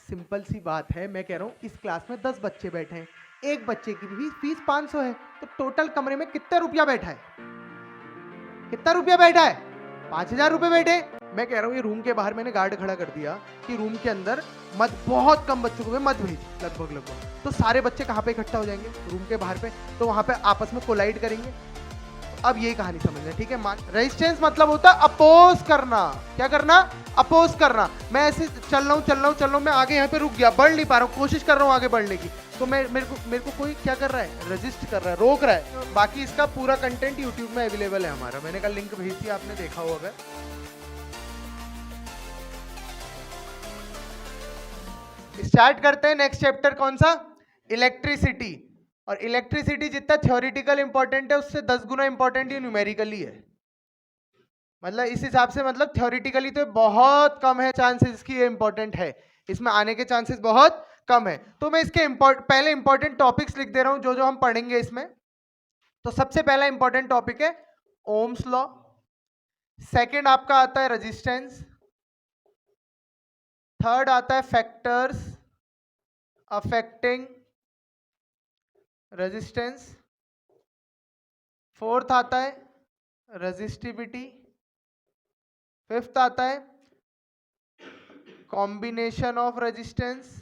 Simple सी बात है, मैं कह रहा हूँ इस क्लास में 10 बच्चे बैठे हैं, एक बच्चे की भी फीस 500 है, तो टोटल कमरे में कितना रुपया बैठा है? कितना रुपया बैठा है? 5000 रुपए बैठे। मैं कह रहा हूँ ये रूम के बाहर मैंने गार्ड खड़ा कर दिया कि रूम के अंदर मत, बहुत कम बच्चों को मत भेज, लगभग तो सारे बच्चे कहाँ पे इकट्ठा हो जाएंगे? रूम के बाहर पे, तो वहां पे आपस में कोलाइड करेंगे। अब यही कहानी समझना, ठीक है। मान रेजिस्टेंस मतलब होता है अपोज करना। क्या करना? अपोज करना। मैं ऐसे चल रहा हूँ, मैं आगे यहाँ पे रुक गया, बढ़ नहीं पा रहा हूँ, कोशिश कर रहा हूँ आगे बढ़ने की, तो मेरे को कोई क्या कर रहा है? रेजिस्ट कर रहा है, रोक रहा है। बाकी इसका पूरा कंटेंट यूट्यूब में अवेलेबल है हमारा, मैंने कल लिंक भेज दिया, आपने देखा हो अगर। स्टार्ट करते हैं नेक्स्ट चैप्टर। कौन सा? इलेक्ट्रिसिटी। और इलेक्ट्रिसिटी जितना थ्योरेटिकल इंपॉर्टेंट है उससे 10 गुना इंपॉर्टेंट ये न्यूमेरिकली है। मतलब इस हिसाब से, मतलब थ्योरेटिकली तो बहुत कम है चांसेस कि ये इंपॉर्टेंट है, इसमें आने के चांसेस बहुत कम है। तो मैं इसके पहले इंपॉर्टेंट टॉपिक्स लिख दे रहा हूं जो हम पढ़ेंगे इसमें। तो सबसे पहला इंपॉर्टेंट टॉपिक है ओम्स लॉ। सेकंड आपका आता है रेजिस्टेंस। थर्ड आता है फैक्टर्स अफेक्टिंग रेजिस्टेंस। फोर्थ आता है रेजिस्टिविटी। फिफ्थ आता है कॉम्बिनेशन ऑफ रेजिस्टेंस।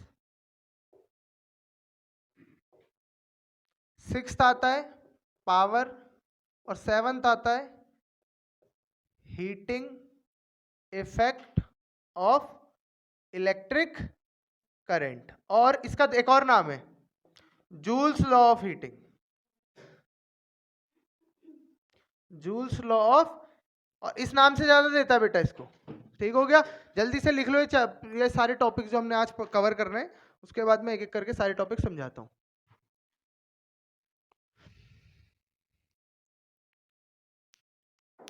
सिक्स्थ आता है पावर। और सेवंथ आता है heating effect of electric current. और इसका एक और नाम है joules law of heating. Joules law of, और इस नाम से ज्यादा देता है बेटा इसको। ठीक हो गया? जल्दी से लिख लो ये सारे टॉपिक जो हमने आज कवर करने हैं, उसके बाद मैं एक एक करके सारे टॉपिक समझाता हूं।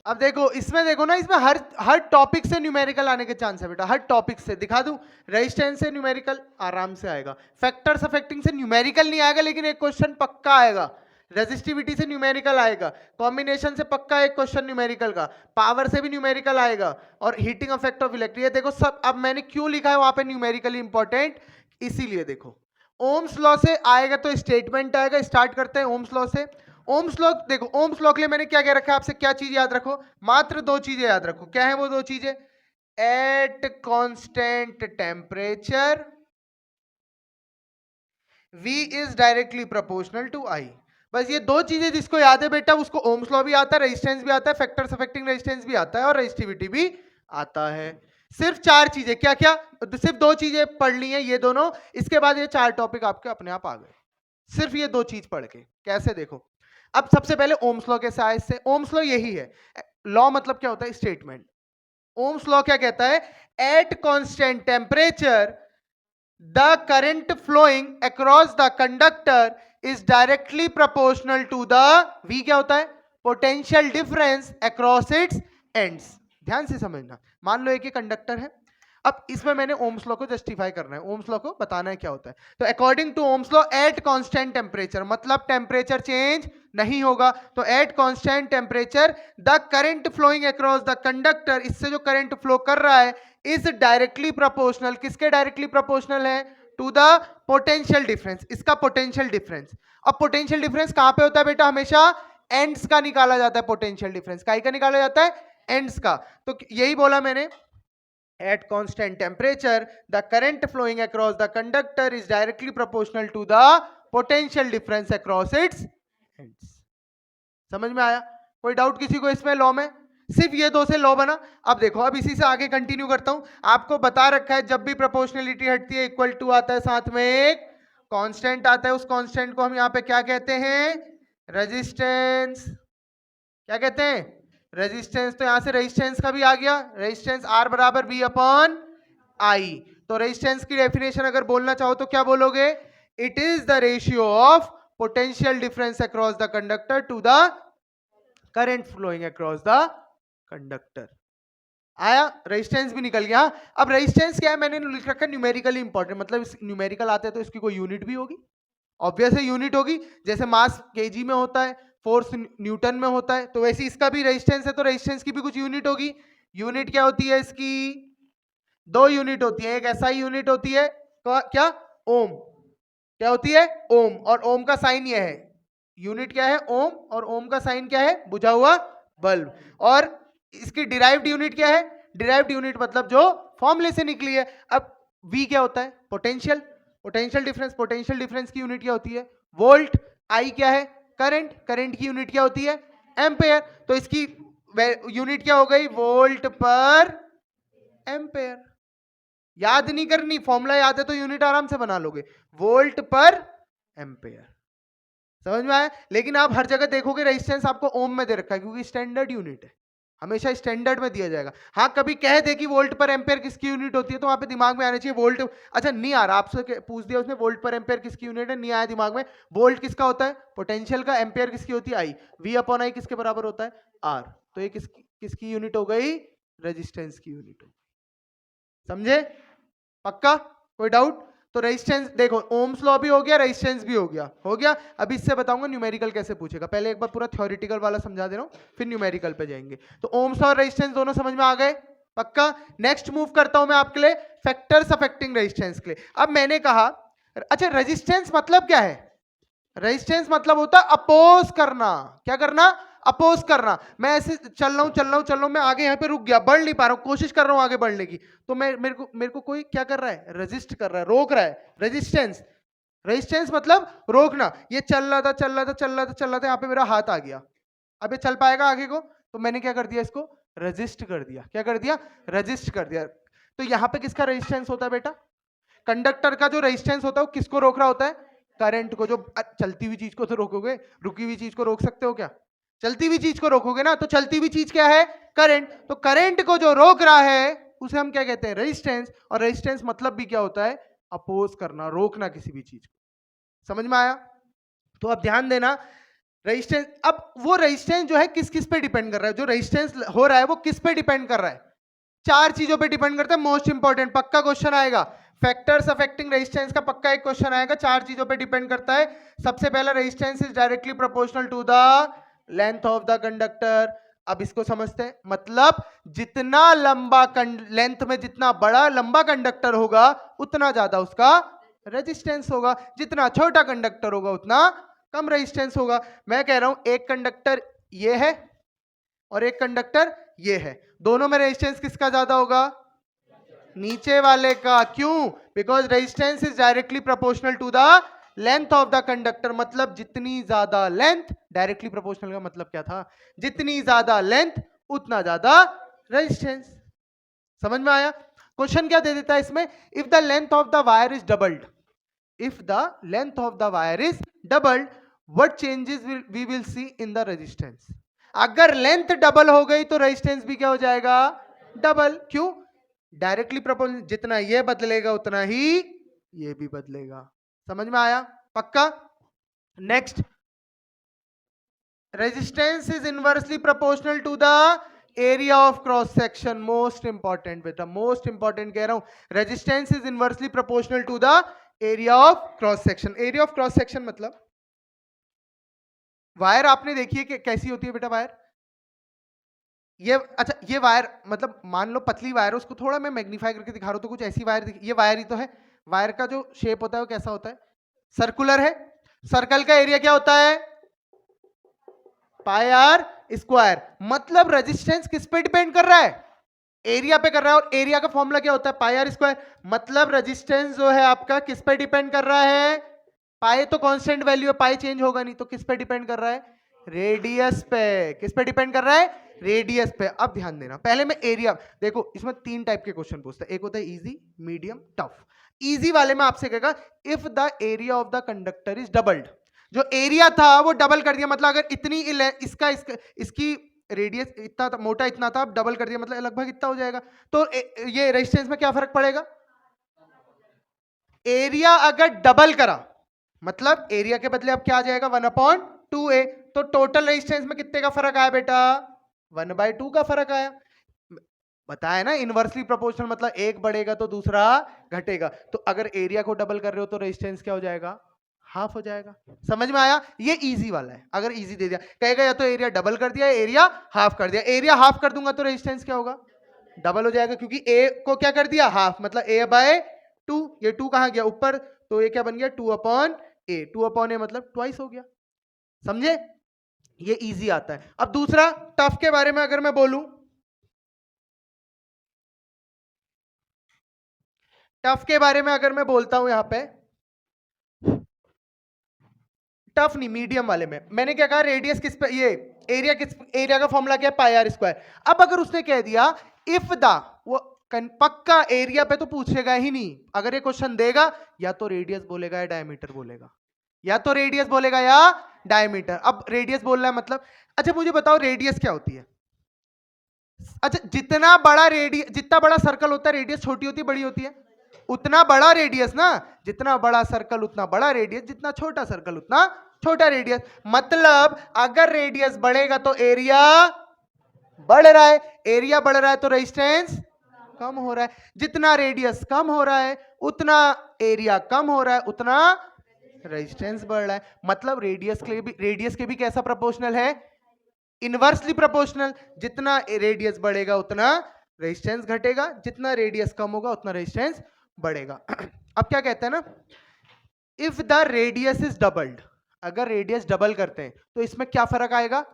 अब देखो इसमें, देखो ना, इसमें हर टॉपिक से न्यूमेरिकल आने के चांस है बेटा, हर टॉपिक से। दिखा दूं? रेजिस्टेंस से न्यूमेरिकल आराम से आएगा, फैक्टर्स अफेक्टिंग से न्यूमेरिकल नहीं आएगा लेकिन एक क्वेश्चन पक्का आएगा, रेजिस्टिविटी से न्यूमेरिकल आएगा, कॉम्बिनेशन से पक्का एक क्वेश्चन न्यूमेरिकल का, पावर से भी न्यूमेरिकल आएगा, और हीटिंग इफेक्ट ऑफ इलेक्ट्रिक। ये देखो सब, अब मैंने क्यों लिखा है वहां पे न्यूमेरिकली इंपॉर्टेंट, इसीलिए। देखो ओम्स लॉ से आएगा तो स्टेटमेंट आएगा। स्टार्ट करते हैं ओम्स लॉ से। ओम्स लॉ, देखो ओम्स लॉ के लिए मैंने क्या कह रखा है आपसे, क्या चीज याद रखो? मात्र दो चीजें याद रखो। क्या है वो दो चीजें? At constant temperature V is directly proportional to I। बस ये दो चीजें जिसको याद है बेटा, उसको ओम्स लॉ भी आता है, रेजिस्टेंस भी आता है, फैक्टर्स अफेक्टिंग रेजिस्टेंस भी आता है, और रेजिस्टिविटी भी आता है। सिर्फ चार चीजें। क्या क्या? सिर्फ दो चीजें पढ़नी है, ये दोनों। इसके बाद ये चार टॉपिक आपके अपने आप आ गए, सिर्फ ये दो चीज पढ़ के। कैसे? देखो, अब सबसे पहले ओम्स लॉ कैसे आया इससे। ओम्स लॉ यही है, लॉ मतलब क्या होता है? स्टेटमेंट। ओम्स लॉ क्या कहता है? At constant temperature the current flowing across the conductor is directly proportional to the V। क्या होता है? Potential difference across its ends. ध्यान से समझना। मान लो एक ये कंडक्टर है, अब इसमें मैंने ओम्स लॉ को जस्टिफाई करना है, ओम्स लॉ को बताना है क्या होता है। तो according to Ohm's law at constant temperature, मतलब टेम्परेचर चेंज नहीं होगा, तो at constant temperature the current flowing across the conductor, इससे जो करंट फ्लो कर रहा है, इज डायरेक्टली प्रोपोर्शनल। किसके डायरेक्टली प्रोपोर्शनल है? To the potential difference. इसका पोटेंशियल डिफरेंस। अब पोटेंशियल डिफरेंस कहां पे होता है बेटा? हमेशा एंड्स का निकाला जाता है। पोटेंशियल डिफरेंस का निकाला जाता है? एंड्स का। तो यही बोला मैंने, at constant temperature the current flowing across the conductor is directly proportional to the potential difference across its ends। समझ में आया? कोई डाउट किसी को इसमें लॉ में? सिर्फ ये दो से लॉ बना। अब देखो, अब इसी से आगे कंटिन्यू करता हूं। आपको बता रखा है जब भी प्रोपोर्शनलिटी हटती है इक्वल टू आता है, साथ में एक कांस्टेंट आता है। उस कांस्टेंट को हम यहां पे क्या कहते हैं? रेजिस्टेंस। क्या कहते हैं? रेजिस्टेंस। तो यहां से रेजिस्टेंस का भी आ गया, रेजिस्टेंस R बराबर V अपॉन I। तो रेजिस्टेंस की डेफिनेशन अगर बोलना चाहो तो क्या बोलोगे? It is the ratio of potential difference across the conductor to the current flowing across the conductor. आया? रेजिस्टेंस भी निकल गया। अब रेजिस्टेंस क्या है? मैंने लिख रखा है न्यूमेरिकली इंपॉर्टेंट, मतलब न्यूमेरिकल आते हैं तो इसकी कोई यूनिट भी होगी, ऑब्वियस है यूनिट होगी। जैसे मास केजी में होता है, फोर्स न्यूटन में होता है, तो वैसे इसका भी रेजिस्टेंस है, तो रेजिस्टेंस की भी कुछ यूनिट होगी। यूनिट क्या होती है इसकी? दो यूनिट होती है, एक एसआई यूनिट होती है, क्या? ओम। क्या होती है? ओम। और ओम का साइन ये है, यूनिट क्या है? ओम। और ओम का साइन क्या है? बुझा हुआ बल्ब। और इसकी डिराइव्ड यूनिट क्या है? डिराइव्ड यूनिट मतलब जो फॉर्मूले से निकली है। अब वी क्या होता है? Potential. Potential difference, potential difference की यूनिट क्या होती है? वोल्ट। आई क्या है? करंट। करंट की यूनिट क्या होती है? एम्पेयर। तो इसकी यूनिट क्या हो गई? Volt per ampere. याद नहीं करनी, फॉर्मूला याद है तो यूनिट आराम से बना लोगे, वोल्ट पर एम्पेयर। समझ में आया? लेकिन आप हर जगह देखोगे रेजिस्टेंस आपको ओम में दे रखा है, क्योंकि स्टैंडर्ड यूनिट है, हमेशा स्टैंडर्ड में दिया जाएगा। हाँ, कभी कह दे कि वोल्ट पर एम्पेयर किसकी यूनिट होती है, तो वहां पे दिमाग में आना चाहिए वोल्ट। अच्छा नहीं आ रहा, आपसे पूछ दिया उसने वोल्ट पर एम्पेयर किसकी यूनिट है, नहीं आया दिमाग में। वोल्ट किसका होता है? पोटेंशियल का। एम्पेयर किसकी होती है? आई। वी अपॉन आई किसके बराबर होता है? आर। तो ये किसकी यूनिट हो गई? रेजिस्टेंस की यूनिट हो गई। समझे? पक्का? कोई डाउट? तो रेजिस्टेंस देखो, ओम्स लॉ भी हो गया, रेजिस्टेंस भी हो गया, हो गया। अब इससे बताऊंगा न्यूमेरिकल कैसे पूछेगा। पहले एक बार पूरा थ्योरेटिकल वाला समझा दे रहा हूं, फिर न्यूमेरिकल पे जाएंगे। तो ओम्स और रेजिस्टेंस दोनों समझ में आ गए? पक्का? नेक्स्ट मूव करता हूं मैं आपके लिए फैक्टर्स अफेक्टिंग रेजिस्टेंस के लिए। अब मैंने कहा, अच्छा रेजिस्टेंस मतलब क्या है? रेजिस्टेंस मतलब होता है अपोज करना। क्या करना? अपोज करना। मैं ऐसे चल रहा हूं, मैं आगे यहाँ पे रुक गया, बढ़ नहीं पा रहा हूं, कोशिश कर रहा हूं आगे बढ़ने की, तो मेरे को कोई क्या कर रहा है? रेजिस्ट कर रहा है, रोक रहा है। रेजिस्टेंस। रेजिस्टेंस मतलब रोकना। ये चल रहा था, यहाँ पे मेरा हाथ आ गया, अब ये चल पाएगा आगे को? तो मैंने क्या कर दिया? इसको रेजिस्ट कर दिया। क्या कर दिया? रेजिस्ट कर दिया। तो यहाँ पे किसका रेजिस्टेंस होता है बेटा? कंडक्टर का जो रेजिस्टेंस होता है वो किसको रोक रहा होता है? करंट को। जो चलती हुई चीज को तो रोकोगे, रुकी हुई चीज को रोक सकते हो क्या? चलती हुई चीज को रोकोगे ना। तो चलती हुई चीज क्या है? करंट। तो करंट को जो रोक रहा है उसे हम क्या कहते हैं? रेजिस्टेंस। और रेजिस्टेंस मतलब भी क्या होता है? अपोज करना, रोकना किसी भी चीज को। समझ में आया? तो अब ध्यान देना, रेजिस्टेंस, अब वो रेजिस्टेंस जो है किस किस पे डिपेंड कर रहा है? जो रेजिस्टेंस हो रहा है वो किस पे डिपेंड कर रहा है? चार चीजों पे डिपेंड करता है। मोस्ट इंपॉर्टेंट, पक्का क्वेश्चन आएगा, फैक्टर्स अफेक्टिंग रेजिस्टेंस का पक्का एक क्वेश्चन आएगा। चार चीजों पे डिपेंड करता है। सबसे पहला, resistance is directly proportional to the length of the conductor. अब इसको समझते हैं, मतलब जितना लंबा लेंथ में जितना बड़ा लंबा कंडक्टर होगा उतना ज्यादा उसका रेजिस्टेंस होगा, जितना छोटा कंडक्टर होगा उतना कम रेजिस्टेंस होगा। मैं कह रहा हूं एक कंडक्टर ये है और एक कंडक्टर ये है, दोनों में रेजिस्टेंस किसका ज्यादा होगा? नीचे वाले का। क्यों? Because resistance is directly proportional to the length of the conductor. मतलब जितनी ज्यादा लेंथ, डायरेक्टली प्रोपोर्शनल का मतलब क्या था? जितनी ज्यादा लेंथ उतना ज्यादा रेजिस्टेंस। समझ में आया? क्वेश्चन क्या दे देता है इसमें? If the length of the wire is doubled, if the length of the wire is doubled, what changes we will see in the resistance. अगर लेंथ डबल हो गई तो रेजिस्टेंस भी क्या हो जाएगा? डबल। क्यों? डायरेक्टली प्रोपोर्शनल, जितना ये बदलेगा उतना ही ये भी बदलेगा। समझ में आया? पक्का? Next, resistance is inversely proportional to the area of cross section. Most important बेटा, मोस्ट इंपॉर्टेंट कह रहा हूं। Resistance is inversely proportional to the area of cross section. Area of cross section मतलब, वायर आपने देखी है कि कैसी होती है बेटा वायर? ये, अच्छा ये वायर, मतलब मान लो पतली वायर है, उसको थोड़ा मैं मैग्नीफाई करके दिखा रहा हूं तो कुछ ऐसी वायर ये वायर ही तो है। वायर का जो शेप होता है वो कैसा होता है? सर्कुलर है। सर्कल का एरिया क्या होता है? पाई आर स्क्वायर। मतलब रेजिस्टेंस किस पे डिपेंड कर रहा है? एरिया पे कर रहा है, और एरिया का फॉर्मूला क्या होता है? पाई आर स्क्वायर। मतलब रेजिस्टेंस जो है आपका किस पे डिपेंड कर रहा है? पाई तो कांस्टेंट वैल्यू है, पाई चेंज होगा नहीं, तो किस पे डिपेंड कर रहा है? रेडियस पे। किस पे डिपेंड कर रहा है? रेडियस पे। अब ध्यान देना, पहले मैं एरिया, देखो इसमें तीन टाइप के क्वेश्चन पूछता है, एक होता है इजी, मीडियम, टफ। इजी वाले में आपसे कहेगा if the area of the conductor is doubled. जो एरिया था वो डबल कर दिया, मतलब अगर इतनी इसकी रेडियस इतना था, मोटा इतना था, अब डबल कर दिया, मतलब लगभग इतना हो जाएगा। तो ये रेजिस्टेंस में क्या फर्क पड़ेगा? एरिया अगर डबल करा मतलब एरिया के बदले अब क्या आ जाएगा? 1/2a। तो टोटल रेजिस्टेंस में कितने का फर्क आया बेटा? 1/2 का फर्क आया। बताया ना, इनवर्सली प्रोपोर्शनल मतलब एक बढ़ेगा तो दूसरा घटेगा। तो अगर एरिया को डबल कर रहे हो तो रेजिस्टेंस क्या हो जाएगा? हाफ हो जाएगा। समझ में आया? ये इजी वाला है। अगर इजी दे दिया, कहेगा या तो एरिया डबल कर दिया, एरिया हाफ कर दिया। एरिया हाफ कर दूंगा तो रेजिस्टेंस क्या होगा? डबल हो जाएगा, क्योंकि ए को क्या कर दिया? हाफ, मतलब a/2 2, ये 2 कहाँ गया ऊपर, तो ये क्या बन गया 2/a, 2/a मतलब ट्वाइस हो गया। समझे, ये इजी आता है। अब दूसरा टफ के बारे में अगर मैं बोलूं, टफ के बारे में अगर मैं बोलता हूं, यहां पे टफ नहीं, मीडियम वाले में मैंने क्या कहा, रेडियस किस पे, ये एरिया किस, एरिया का फॉर्मूला क्या है, पाई आर स्क्वायर। अब अगर उसने कह दिया इफ द, वो पक्का एरिया पे तो पूछेगा ही नहीं, अगर ये क्वेश्चन देगा या तो रेडियस बोलेगा या डायमीटर बोलेगा, या तो रेडियस बोलेगा या डायमीटर। अब रेडियस बोलना है मतलब, अच्छा मुझे बताओ रेडियस क्या होती है। अच्छा, जितना बड़ा रेडियस, जितना बड़ा सर्कल होता है रेडियस छोटी होती है बड़ी होती है, उतना बड़ा रेडियस ना, जितना बड़ा सर्कल उतना बड़ा रेडियस, जितना छोटा सर्कल उतना छोटा रेडियस। मतलब अगर रेडियस बढ़ेगा तो एरिया बढ़ रहा है, एरिया बढ़ रहा है तो रेजिस्टेंस कम हो रहा है, जितना रेडियस कम हो रहा है उतना एरिया कम हो रहा है, उतना रेजिस्टेंस बढ़ रहा है। मतलब रेडियस के भी कैसा प्रोपोर्शनल है, इनवर्सली प्रोपोर्शनल। जितना रेडियस बढ़ेगा उतना रेजिस्टेंस घटेगा, जितना रेडियस कम होगा उतना रेजिस्टेंस बढ़ेगा। अब क्या कहते हैं ना, if the radius is doubled, अगर रेडियस डबल करते हैं तो इसमें क्या फर्क आएगा,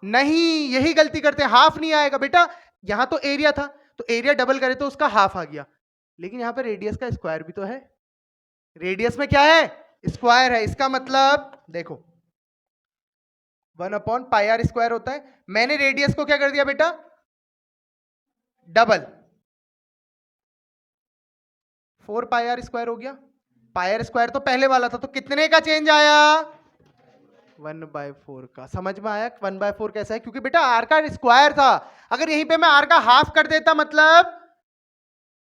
नहीं यही गलती करते हैं, हाफ नहीं आएगा बेटा। यहां तो एरिया था, तो एरिया डबल करे तो उसका हाफ आ गया, लेकिन यहां पे रेडियस का स्क्वायर भी तो है, रेडियस में क्या है, स्क्वायर है। इसका मतलब देखो 1/πr² होता है, मैंने रेडियस को क्या कर दिया बेटा, डबल, 4πr² हो गया। पायर स्क्वायर तो पहले वाला था, तो कितने का चेंज आया, 1/4 का। समझ में आया 1/4 कैसा है, क्योंकि बेटा आर का स्क्वायर था, अगर यहीं पे मैं आर का हाफ कर देता मतलब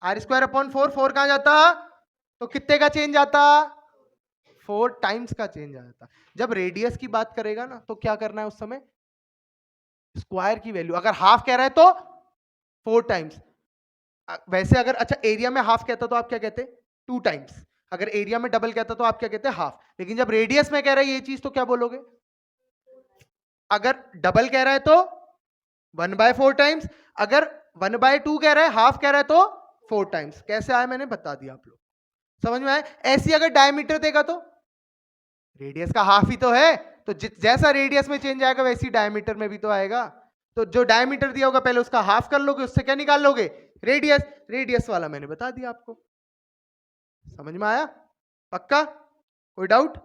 r²/4, 4 कहां जाता, तो कितने का चेंज आता, 4 टाइम्स का चेंज आता। जब रेडियस की बात करेगा ना तो क्या करना है उस समय, स्क्वायर की वैल्यू, अगर हाफ कह रहा है तो 4 टाइम्स। वैसे अगर अच्छा एरिया में हाफ कहता तो आप क्या कहते, 2 टाइम्स। अगर एरिया में डबल कहता तो आप क्या कहते, हाफ। लेकिन जब रेडियस में कह रहा है ये चीज तो क्या बोलोगे, अगर डबल कह रहा है तो 1/4 टाइम्स, अगर 1/2 कह रहा है, हाफ कह रहा है तो 4 टाइम्स। कैसे आया मैंने बता दिया, आप लोग समझ में आए। ऐसी अगर डायमीटर देगा तो रेडियस का हाफ ही तो है, तो जैसा रेडियस में चेंज आएगा वैसी डायमीटर में भी तो आएगा। तो जो डायमीटर दिया होगा पहले उसका हाफ कर लोगे, उससे क्या निकाल लोगे, रेडियस। रेडियस वाला मैंने बता दिया आपको, समझ में आया, पक्का, कोई डाउट,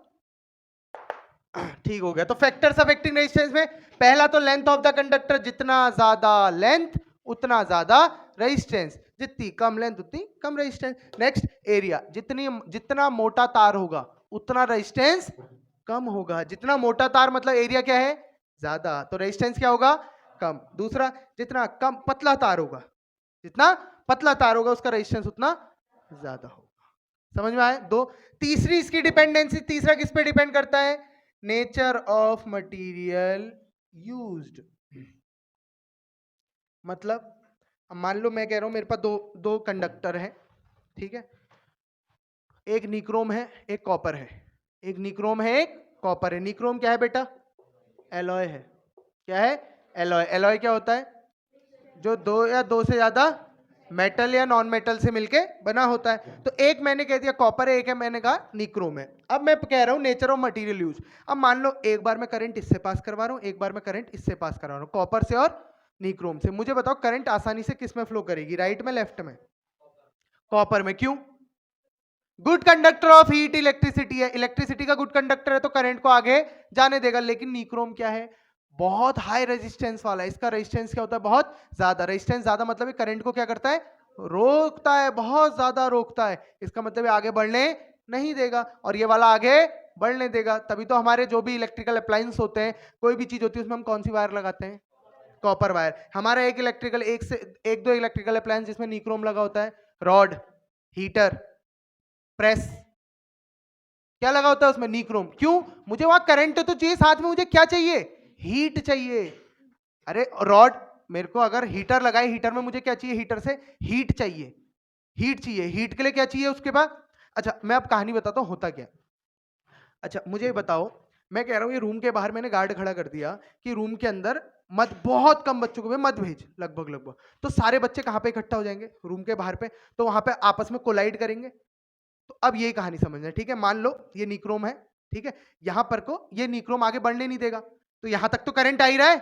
ठीक हो गया। तो फैक्टर्स अफेक्टिंग रेजिस्टेंस में पहला तो लेंथ ऑफ द कंडक्टर, जितना ज्यादा लेंथ उतना ज्यादा रेजिस्टेंस, जितनी कम लेंथ उतनी कम रेजिस्टेंस। नेक्स्ट एरिया, जितना मोटा तार होगा उतना रेजिस्टेंस कम होगा, जितना मोटा तार मतलब एरिया क्या है ज्यादा, तो रेजिस्टेंस क्या होगा कम। दूसरा, जितना कम पतला तार होगा, जितना पतला तार होगा उसका रेजिस्टेंस उतना ज्यादा होगा। समझ में आए दो। तीसरी इसकी डिपेंडेंसी, तीसरा किस पे डिपेंड करता है, नेचर ऑफ मटेरियल यूज्ड। मतलब मान लो मैं कह रहा हूं मेरे पास दो कंडक्टर है, ठीक है, एक निक्रोम है एक कॉपर है, एक निक्रोम है एक कॉपर है। निक्रोम क्या है बेटा, एलॉय है। क्या है, एलॉय। एलॉय क्या होता है, जो दो या दो से ज्यादा मेटल या नॉन मेटल से मिलके बना होता है। तो एक मैंने कह दिया कॉपर है, एक है मैंने कहा निक्रोम है। अब मैं कह रहा हूं नेचर ऑफ मटेरियल यूज। अब मान लो एक बार मैं करंट इससे पास करवा रहा हूं, एक बार मैं करंट इससे पास करवा रहा हूं, कॉपर से और निक्रोम से। मुझे बताओ करंट आसानी से किस में फ्लो करेगी, राइट में लेफ्ट में, कॉपर में। क्यों, good conductor of heat electricity है, इलेक्ट्रिसिटी का गुड कंडक्टर है तो करंट को आगे जाने देगा। लेकिन निक्रोम क्या है, बहुत हाई रेजिस्टेंस वाला है, इसका रेजिस्टेंस क्या होता है बहुत ज्यादा। रेजिस्टेंस ज्यादा मतलब करंट को क्या करता है, रोकता है, बहुत ज्यादा रोकता है। इसका मतलब आगे बढ़ने नहीं देगा, और ये वाला आगे बढ़ने देगा। तभी तो हमारे जो भी इलेक्ट्रिकल अप्लायंस होते हैं, कोई भी चीज होती है उसमें हम कौन सी वायर लगाते हैं, कॉपर वायर। हमारा एक दो इलेक्ट्रिकल अप्लायंस जिसमें निक्रोम लगा होता है, रॉड, हीटर, प्रेस, क्या लगा होता है उसमें, निक्रोम। क्यों, मुझे वहां करंट तो चाहिए, साथ में मुझे क्या चाहिए, हीट चाहिए। अरे रॉड, मेरे को अगर हीटर लगाए, हीटर में मुझे क्या चाहिए, हीटर से हीट चाहिए, हीट चाहिए। हीट के लिए क्या चाहिए उसके बाद, अच्छा मैं अब कहानी बताता हूं होता क्या। अच्छा मुझे बताओ, मैं कह रहा हूं ये रूम के बाहर मैंने गार्ड खड़ा कर दिया कि रूम के अंदर मत, बहुत कम बच्चों को मत भेज, लगभग तो सारे बच्चे कहां पे इकट्ठा हो जाएंगे, रूम के बाहर पे, तो वहां पे आपस में कोलाइड करेंगे। तो अब ये कहानी समझना, ठीक है, मान लो ये निक्रोम है, ठीक है, यहां पर को ये निक्रोम आगे बढ़ने नहीं देगा, तो यहां तक तो करंट आ ही रहा है,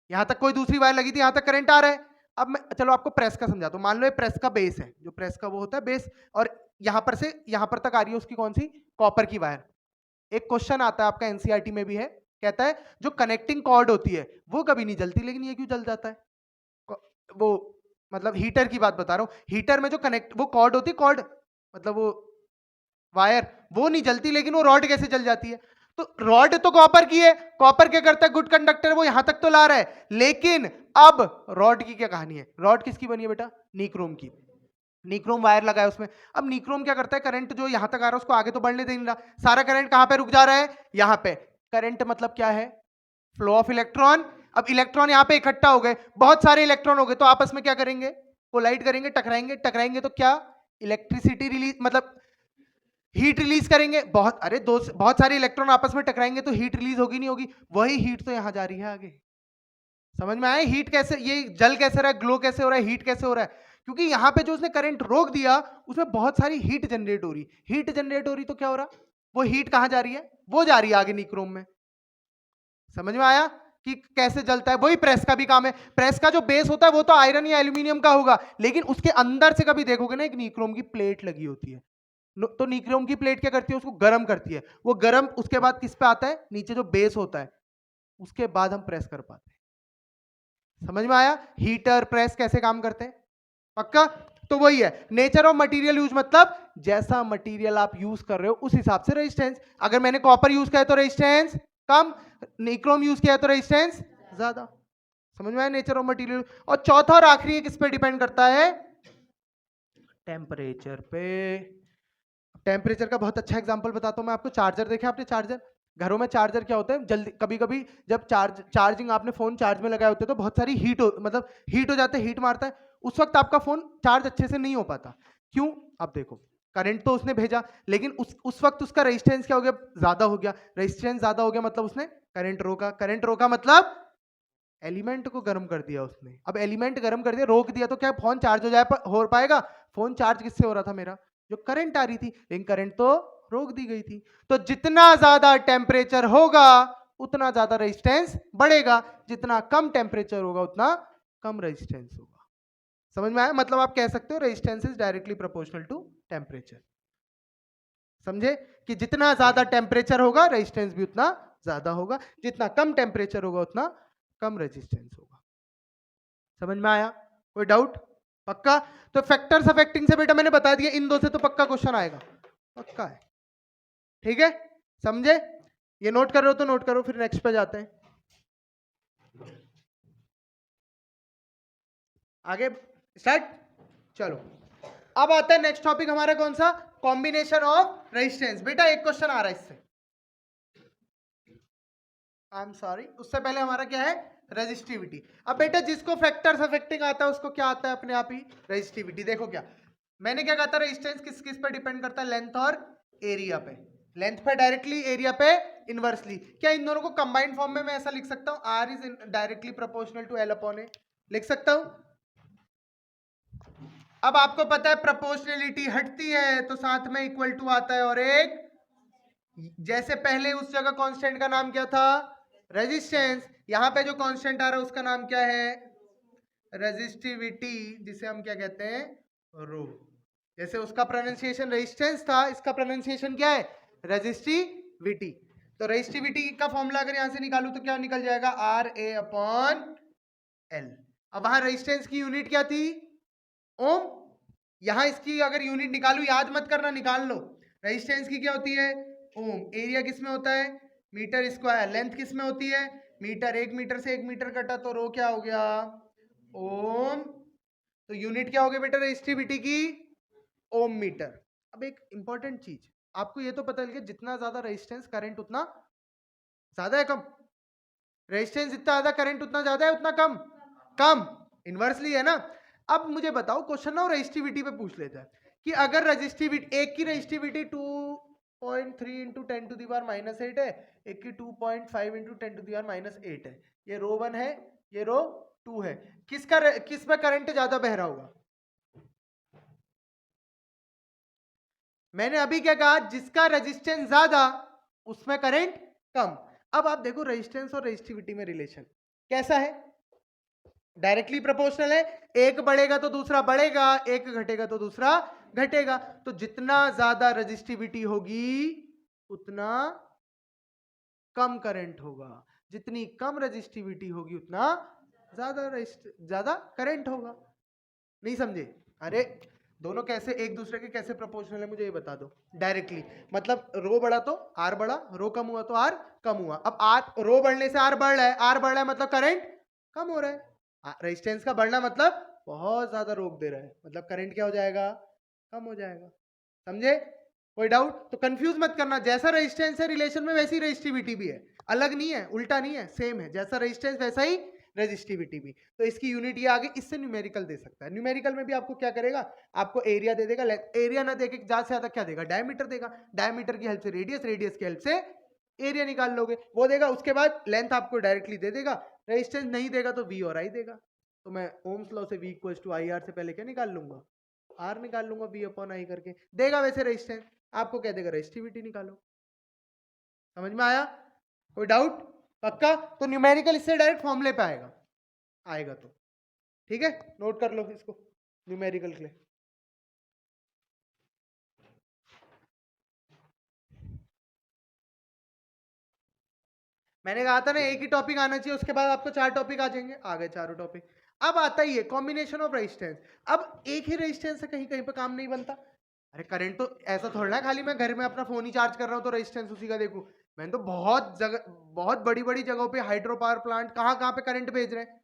यहां तक कोई दूसरी वायर लगी थी, यहां तक करंट आ रहा है। अब मैं चलो आपको प्रेस का समझाता हूं, मान लो ये प्रेस का बेस है, जो प्रेस का वो होता है बेस, और यहां पर से यहां पर तक आ रही है उसकी कौन सी, कॉपर की वायर। एक क्वेश्चन आता है आपका एनसीईआरटी में भी है, कहता है जो कनेक्टिंग कॉर्ड होती है वो कभी नहीं जलती, लेकिन ये क्यों जल जाता है, वो मतलब हीटर की बात बता रहा हूं, हीटर में जो कनेक्ट वो कॉर्ड होती है, कॉर्ड मतलब वो वायर, वो नहीं जलती, लेकिन वो रॉड कैसे जल जाती है। तो रॉड तो कॉपर की है, कॉपर क्या करता है, गुड कंडक्टर, वो यहां तक तो ला रहा है, लेकिन अब रॉड की क्या कहानी है, रॉड किसकी बनी है बेटा, निक्रोम की, निक्रोम वायर लगा है उसमें। अब निक्रोम क्या करता है, करंट जो यहां तक आ रहा है उसको आगे तो बढ़ने दे नहीं रहा, सारा करंट कहां पे रुक जा रहा है, यहां पे। करंट मतलब क्या है, फ्लो ऑफ इलेक्ट्रॉन। अब इलेक्ट्रॉन यहां पे इकट्ठा हो गए, बहुत सारे इलेक्ट्रॉन हो गए, तो आपस में क्या करेंगे, कोलाइड करेंगे, टकराएंगे, टकराएंगे तो क्या, इलेक्ट्रिसिटी रिलीज, मतलब हीट रिलीज करेंगे, बहुत, अरे दो बहुत सारे इलेक्ट्रॉन आपस में टकराएंगे तो हीट रिलीज होगी नहीं होगी, वही हीट तो यहां जा रही है आगे। समझ में आया, हीट कैसे, ये जल कैसे रहा है, ग्लो कैसे हो रहा है, हीट कैसे हो रहा है, क्योंकि यहां पे जो उसने करंट रोक दिया उसमें बहुत सारी हीट जनरेट हो रही, हीट जनरेट हो रही, तो क्या हो रहा, वो हीट कहां जा रही है, वो जा रही है आगे निक्रोम में। समझ में आया कि कैसे जलता है, वही प्रेस का भी काम है, प्रेस का जो बेस होता है वो तो आयरन या एल्यूमिनियम का होगा, लेकिन उसके अंदर से कभी देखोगे ना एक निक्रोम की प्लेट लगी होती है, तो निक्रोम की प्लेट क्या करती है, उसको गर्म करती है, वो गर्म उसके बाद किस पे आता है, नीचे जो बेस होता है, उसके बाद हम प्रेस कर पाते हैं। समझ में आया, हीटर प्रेस कैसे काम करते हैं, पक्का। तो वही है नेचर ऑफ मटेरियल यूज, मतलब जैसा मटेरियल आप यूज कर रहे हो उस हिसाब से रेजिस्टेंस, अगर मैंने कॉपर यूज किया तो रेजिस्टेंस कम, निक्रोम यूज किया तो रेजिस्टेंस ज्यादा। समझ में आया नेचर ऑफ मटेरियल। और चौथा और आखिरी किस पे डिपेंड करता है, टेम्परेचर पे। टेम्परेचर का बहुत अच्छा एग्जांपल बताता हूं मैं आपको, चार्जर देखे आपने, चार्जर घरों में चार्जर क्या होता है, जल्दी कभी कभी जब चार्जिंग आपने फोन चार्ज में लगाए होते हैं तो बहुत सारी हीट हो, मतलब हीट हो जाते हैं, हीट मारता है, उस वक्त आपका फोन चार्ज अच्छे से नहीं हो पाता, क्यों, अब देखो करंट तो उसने भेजा, लेकिन उस वक्त उसका रेजिस्टेंस क्या हो गया, ज्यादा हो गया, रेजिस्टेंस ज्यादा हो गया मतलब उसने करंट रोका, करंट रोका मतलब एलिमेंट को गर्म कर दिया उसने, अब एलिमेंट गर्म कर दिया, रोक दिया, तो क्या फोन चार्ज हो पाएगा, फोन चार्ज किससे हो रहा था मेरा, जो करंट आ रही थी, लेकिन करंट तो रोक दी गई थी। तो जितना ज्यादा टेम्परेचर होगा उतना ज्यादा रेजिस्टेंस बढ़ेगा, जितना कम टेम्परेचर होगा उतना कम रेजिस्टेंस होगा। समझ में आया, मतलब आप कह सकते हो resistance is directly proportional to temperature. समझे कि जितना ज्यादा टेम्परेचर होगा रेजिस्टेंस भी उतना ज्यादा होगा, जितना कम टेम्परेचर होगा उतना कम रेजिस्टेंस होगा। समझ में आया, कोई डाउट, पक्का। तो फैक्टर्स अफेक्टिंग से बेटा मैंने बता दिया, इन दो से तो पक्का क्वेश्चन आएगा, पक्का है, ठीक है, समझे, ये नोट कर रहे हो तो नोट करो, फिर नेक्स्ट पे जाते हैं आगे, स्टार्ट। चलो अब आता है नेक्स्ट टॉपिक हमारा कौन सा, कॉम्बिनेशन ऑफ रेजिस्टेंस। बेटा एक क्वेश्चन आ रहा है इससे, आई एम सॉरी, उससे पहले हमारा क्या है, रेजिस्टिविटी। अब बेटा जिसको फैक्टर्स अफेक्टिंग आता है उसको क्या आता है अपने आप ही, रेजिस्टिविटी। देखो क्या मैंने क्या कहा था, रेजिस्टेंस किस किस पे डिपेंड करता है, लेंथ और एरिया पे, लेंथ पे डायरेक्टली, एरिया पे इनवर्सली। क्या इन दोनों को कंबाइंड फॉर्म में मैं ऐसा लिख सकता हूं, R is directly proportional to L upon A, लिख सकता हूं। अब आपको पता है प्रोपोर्शनलिटी हटती है तो साथ में इक्वल टू आता है, और एक जैसे पहले उस जगह कांस्टेंट का नाम क्या था, रेजिस्टेंस, यहां पे जो कांस्टेंट आ रहा है उसका नाम क्या है, रेजिस्टिविटी, जिसे हम क्या कहते हैं, रो। जैसे उसका प्रोनाउंसिएशन रेजिस्टेंस था, इसका प्रोनाउंसिएशन क्या है, रेजिस्टिविटी। तो रेजिस्टिविटी का फॉर्मूला अगर यहां से निकालू तो क्या निकल जाएगा, आर ए अपॉन एल। अब वहां रेजिस्टेंस की यूनिट क्या थी, ओम, यहां इसकी अगर यूनिट निकालू, याद मत करना, निकाल लो, रेजिस्टेंस की क्या होती है, ओम, एरिया किस में होता है, मीटर स्क्वायर, लेंथ किस में होती है, मीटर, 1 मीटर से 1 मीटर कटा तो रो क्या हो गया, ओम। तो यूनिट क्या हो गया बेटा रेजिस्टिविटी की, ओम मीटर। अब एक इंपॉर्टेंट चीज आपको ये तो पता चल गया, जितना ज्यादा रेजिस्टेंस करंट उतना ज्यादा है कम, रेजिस्टेंस जितना ज्यादा करंट उतना ज्यादा है उतना कम, कम, इनवर्सली है ना। अब मुझे बताओ क्वेश्चन ना रेजिस्टिविटी पे पूछ लेते हैं कि अगर रेजिस्टिविटी, एक की resistivity 2.3 into 10 to the power -8 है, एक की 2.5 इंटू 10 टू दी पावर -8 है, ये रो 1 है, ये रो 2 है। किस में करंट ज्यादा बह रहा होगा? मैंने अभी क्या कहा, जिसका रेजिस्टेंस ज्यादा उसमें करंट कम। अब आप देखो रेजिस्टेंस और रेजिस्टिविटी में रिलेशन कैसा है, डायरेक्टली प्रोपोर्शनल है। एक बढ़ेगा तो दूसरा बढ़ेगा, एक घटेगा तो दूसरा घटेगा। तो जितना ज्यादा रेजिस्टिविटी होगी उतना कम करंट होगा, जितनी कम रेजिस्टिविटी होगी उतना ज्यादा करंट होगा। नहीं समझे? अरे दोनों कैसे एक दूसरे के कैसे प्रोपोर्शनल है मुझे ये बता दो डायरेक्टली। मतलब रो बढ़ा तो आर बढ़ा, रो कम हुआ तो आर कम हुआ। अब आर रो बढ़ने से आर बढ़ रहा है, आर बढ़ रहा है मतलब करंट कम हो रहा है। रेजिस्टेंस का बढ़ना मतलब बहुत ज्यादा रोक दे रहा है, मतलब करंट क्या हो जाएगा? कम हो जाएगा। समझे? कोई डाउट? तो कंफ्यूज मत करना, जैसा रेजिस्टेंस है रिलेशन में वैसी रेजिस्टिविटी भी है, अलग नहीं है, उल्टा नहीं है, सेम है। जैसा रेजिस्टेंस वैसा ही रेजिस्टिविटी भी। तो इसकी यूनिट ये आगे इससे न्यूमेरिकल दे सकता है। न्यूमेरिकल में भी आपको क्या करेगा, आपको एरिया दे देगा। एरिया ना देके ज्यादा से ज्यादा क्या देगा? डायमीटर देगा। डायमीटर की हेल्प से रेडियस, रेडियस की हेल्प से एरिया निकाल लोगे, वो देगा। उसके बाद लेंथ आपको डायरेक्टली दे देगा। रेजिस्टेंस नहीं देगा तो वी और आई देगा। तो मैं ओम्स लॉ से V equals to I R से पहले क्या निकाल लूंगा? आर निकाल लूंगा, वी अपॉन आई करके देगा। वैसे रेजिस्टेंस आपको क्या देगा? रेजिस्टिविटी निकालो। समझ में आया? कोई डाउट? पक्का? तो न्यूमेरिकल इससे डायरेक्ट फॉर्मूले पे आएगा, आएगा तो ठीक है, नोट कर लो इसको न्यूमेरिकल के लिए। मैंने कहा था ना एक ही टॉपिक आना चाहिए, उसके बाद आपको 4 टॉपिक आ जाएंगे। आ गए चारों टॉपिक। अब आता ही है कॉम्बिनेशन ऑफ रेजिस्टेंस। अब एक ही रेजिस्टेंस से कहीं कहीं पे काम नहीं बनता। अरे करंट तो ऐसा थोड़ा है खाली मैं घर में अपना फोन ही चार्ज कर रहा हूँ तो रेजिस्टेंस उसी का देखूं। मैंने तो बहुत जगह, बहुत बड़ी बड़ी जगहों पे हाइड्रो पावर प्लांट कहाँ कहाँ पे करंट भेज रहे हैं,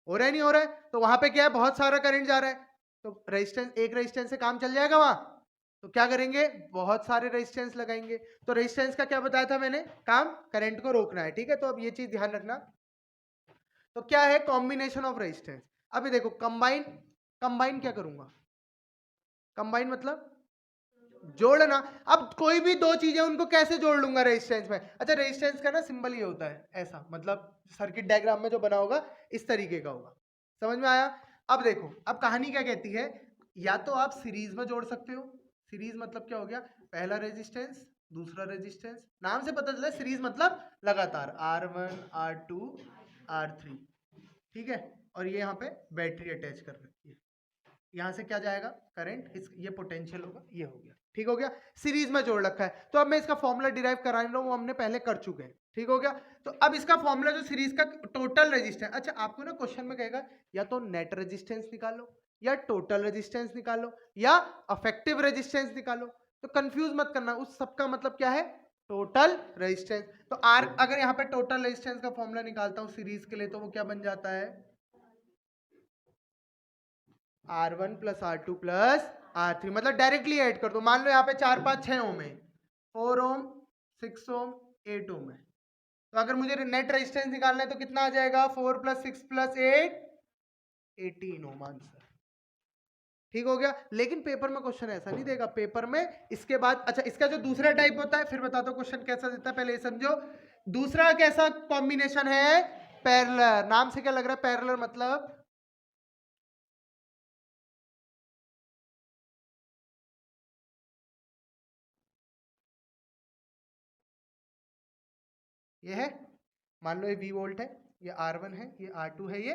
हो रहा है नहीं हो रहा है? तो वहां पे क्या है, बहुत सारा करंट जा रहा है। तो रेजिस्टेंस, एक रेजिस्टेंस से काम चल जाएगा वहां? तो क्या करेंगे, बहुत सारे रेजिस्टेंस लगाएंगे। तो रेजिस्टेंस का क्या बताया था मैंने, काम करंट को रोकना है। ठीक है, तो अब ये चीज ध्यान रखना। तो क्या है कॉम्बिनेशन ऑफ रेजिस्टेंस? अभी देखो कंबाइन, कंबाइन क्या करूंगा? कंबाइन मतलब जोड़ना। अब कोई भी दो चीजें उनको कैसे जोड़ लूंगा रेजिस्टेंस में? अच्छा रेजिस्टेंस का ना सिंबल ये होता है ऐसा, मतलब सर्किट डायग्राम में जो बना होगा इस तरीके का होगा। समझ में आया? अब देखो, अब कहानी क्या कहती है, या तो आप सीरीज में जोड़ सकते हो। सीरीज मतलब क्या हो गया, पहला रेजिस्टेंस दूसरा रेजिस्टेंस, नाम से पता चला सीरीज मतलब लगातार R1 R2 R3। ठीक है, और ये यहाँ पे बैटरी अटैच कर रखी है। यहां से क्या जाएगा करंट, इस ये पोटेंशियल होगा, ये हो गया। ठीक हो गया, सीरीज में जोड़ रखा है। तो अब मैं इसका फॉर्मूला डिराइव करा रहा हूं, वो हमने पहले कर चुके हैं। ठीक हो गया, तो अब इसका फॉर्मूला जो सीरीज का टोटल रेजिस्टेंस, अच्छा आपको ना क्वेश्चन में कहेगा या तो नेट रेजिस्टेंस निकालो, या टोटल रेजिस्टेंस निकालो, या अफेक्टिव रेजिस्टेंस निकालो। तो कंफ्यूज मत करना, उस सबका मतलब क्या है, टोटल रेजिस्टेंस। तो आर, अगर यहाँ पे टोटल रेजिस्टेंस का फॉर्मूला निकालता हूँ सीरीज के लिए, तो वो क्या बन जाता है, R1 plus R2 plus R3। मतलब डायरेक्टली ऐड कर दो। मान लो यहाँ पे 4 5 6 ओम है, 4 ओम 6 ओम 8 ओम है। तो अगर मुझे नेट रेजिस्टेंस निकालना है तो कितना आ जाएगा, 4 प्लस 6 प्लस 8 18 ओम आंसर। ठीक हो गया। लेकिन पेपर में क्वेश्चन ऐसा नहीं देगा, पेपर में इसके बाद, अच्छा इसका जो दूसरा टाइप होता है फिर बता दो क्वेश्चन कैसा देता है, पहले ये समझो। दूसरा कैसा कॉम्बिनेशन है, पैरेलल। नाम से क्या लग रहा है पैरेलल मतलब, ये है, मान लो ये V वोल्ट है, ये R1 है, ये R2 है, ये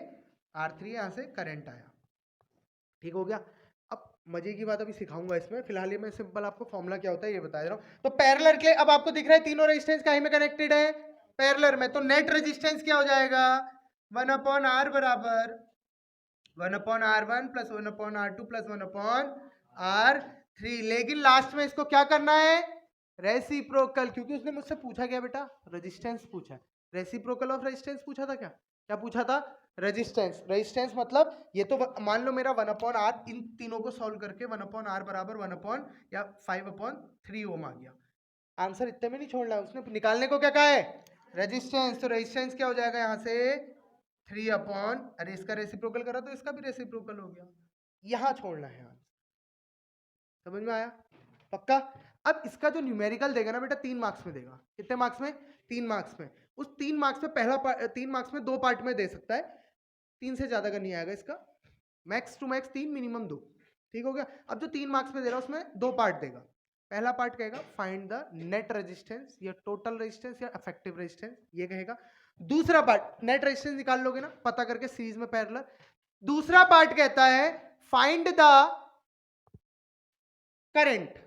R3 है, यहाँ से करंट आया। ठीक हो गया। अब मजे की बात अभी सिखाऊंगा इसमें, फिलहाल ये मैं सिंपल आपको फॉर्मूला क्या होता है ये बता दे रहा हूँ। तो पैरेलल के लिए अब आपको दिख रहा है तीनों रेजिस्टेंस काहे में कनेक्टेड है, पैरेलल में। तो नेट रेजिस्टेंस क्या हो जाएगा, 1/R बराबर 1/R1 plus 1/R2 plus 1/R3। लेकिन लास्ट में इसको क्या करना है, रेसिप्रोकल, क्योंकि उसने मुझसे पूछा क्या बेटा, रेजिस्टेंस पूछा। रेसिप्रोकल ऑफ रेजिस्टेंस पूछा था, क्या क्या पूछा था, रेजिस्टेंस। रेजिस्टेंस मतलब ये तो मान लो मेरा 1/R, इन तीनों को सॉल्व करके 1/R बराबर 1 या 5/3 ओम आ गया। आंसर इतने में नहीं छोड़ना है, उसने निकालने को क्या कहा है, रेजिस्टेंस। तो रेजिस्टेंस क्या हो जाएगा यहाँ से 3 अरे इसका रेसिप्रोकल करा तो इसका भी रेसिप्रोकल हो गया, यहां छोड़ना है आंसर। समझ में आया? पक्का? अब इसका जो न्यूमेरिकल देगा ना बेटा 3 मार्क्स में देगा। कितने मार्क्स में? 3 मार्क्स में। उस 3 मार्क्स में 3 मार्क्स में 2 पार्ट में दे सकता है, 3 से ज्यादा का नहीं आएगा इसका, मैक्स टू मैक्स 3 मिनिमम 2। ठीक हो गया। अब जो 3 मार्क्स में दे रहा है उसमें 2 पार्ट देगा। पहला पार्ट कहेगा फाइंड द नेट रेजिस्टेंस या टोटल रेजिस्टेंस या इफेक्टिव रेजिस्टेंस, ये कहेगा। दूसरा पार्ट नेट रेजिस्टेंस निकाल लोगे ना पता करके सीरीज में पैरेलल। दूसरा पार्ट कहता है फाइंड द करंट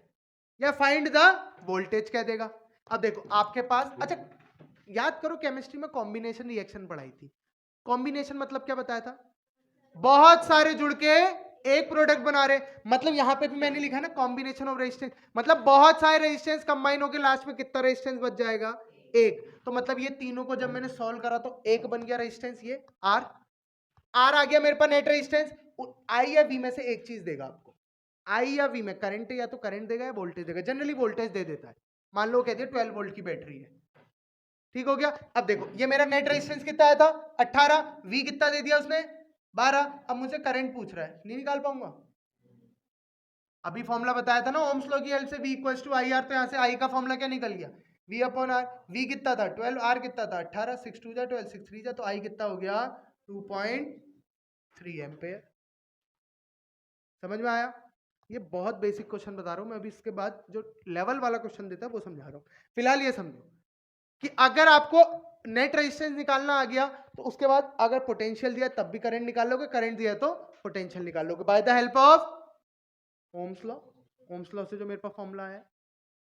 या फाइंड द वोल्टेज कह देगा। अब देखो आपके पास, अच्छा याद करो केमिस्ट्री में कॉम्बिनेशन रिएक्शन पढ़ाई थी। कॉम्बिनेशन मतलब क्या बताया था? बहुत सारे जुड़ के एक प्रोडक्ट बना रहे, मतलब यहां पे भी मैंने लिखा ना कॉम्बिनेशन ऑफ रेजिस्टेंस, मतलब बहुत सारे रेजिस्टेंस कंबाइन होकर लास्ट में कितना रेजिस्टेंस बच जाएगा? एक। तो मतलब ये तीनों को जब मैंने सॉल्व करा तो एक बन गया रेजिस्टेंस, ये आर आ गया मेरे पास नेट रेजिस्टेंस। आई या वी में से एक चीज देगा आपको, आई या वी में करंट, या तो करंट देगा या वोल्टेज देगा। जनरली वोल्टेज दे देता है। मान लो कहते हैं 12 वोल्ट की बैटरी है, ठीक हो गया। अब देखो ये मेरा नेट रेजिस्टेंस कितना आया था? 18, वी कितना दे दिया उसने? 12। अब मुझे करंट पूछ रहा है, नहीं निकाल पाऊंगा। अभी फॉर्मूला बताया था ना ओम्स लॉ की हेल्प से, V equals to I R, तो यहाँ से आई का फॉर्मूला क्या निकल गया? V upon are. V कितना था? 12, आर कितना था? 18, 6 2 जा 12, 6 3 जा, तो आई कितना हो गया? 2.3 एम्पेयर। समझ में आया? ये बहुत बेसिक क्वेश्चन बता रहा हूं मैं, अभी इसके बाद जो लेवल वाला क्वेश्चन देता है वो समझा रहा हूं। फिलहाल ये समझो कि अगर आपको नेट रेजिस्टेंस निकालना आ गया तो उसके बाद अगर पोटेंशियल दिया तब भी करंट निकाल लोगे, करंट दिया तो पोटेंशियल निकाल लोगे by the help of Ohm's law. Ohms law से जो मेरे पास फॉर्मूला है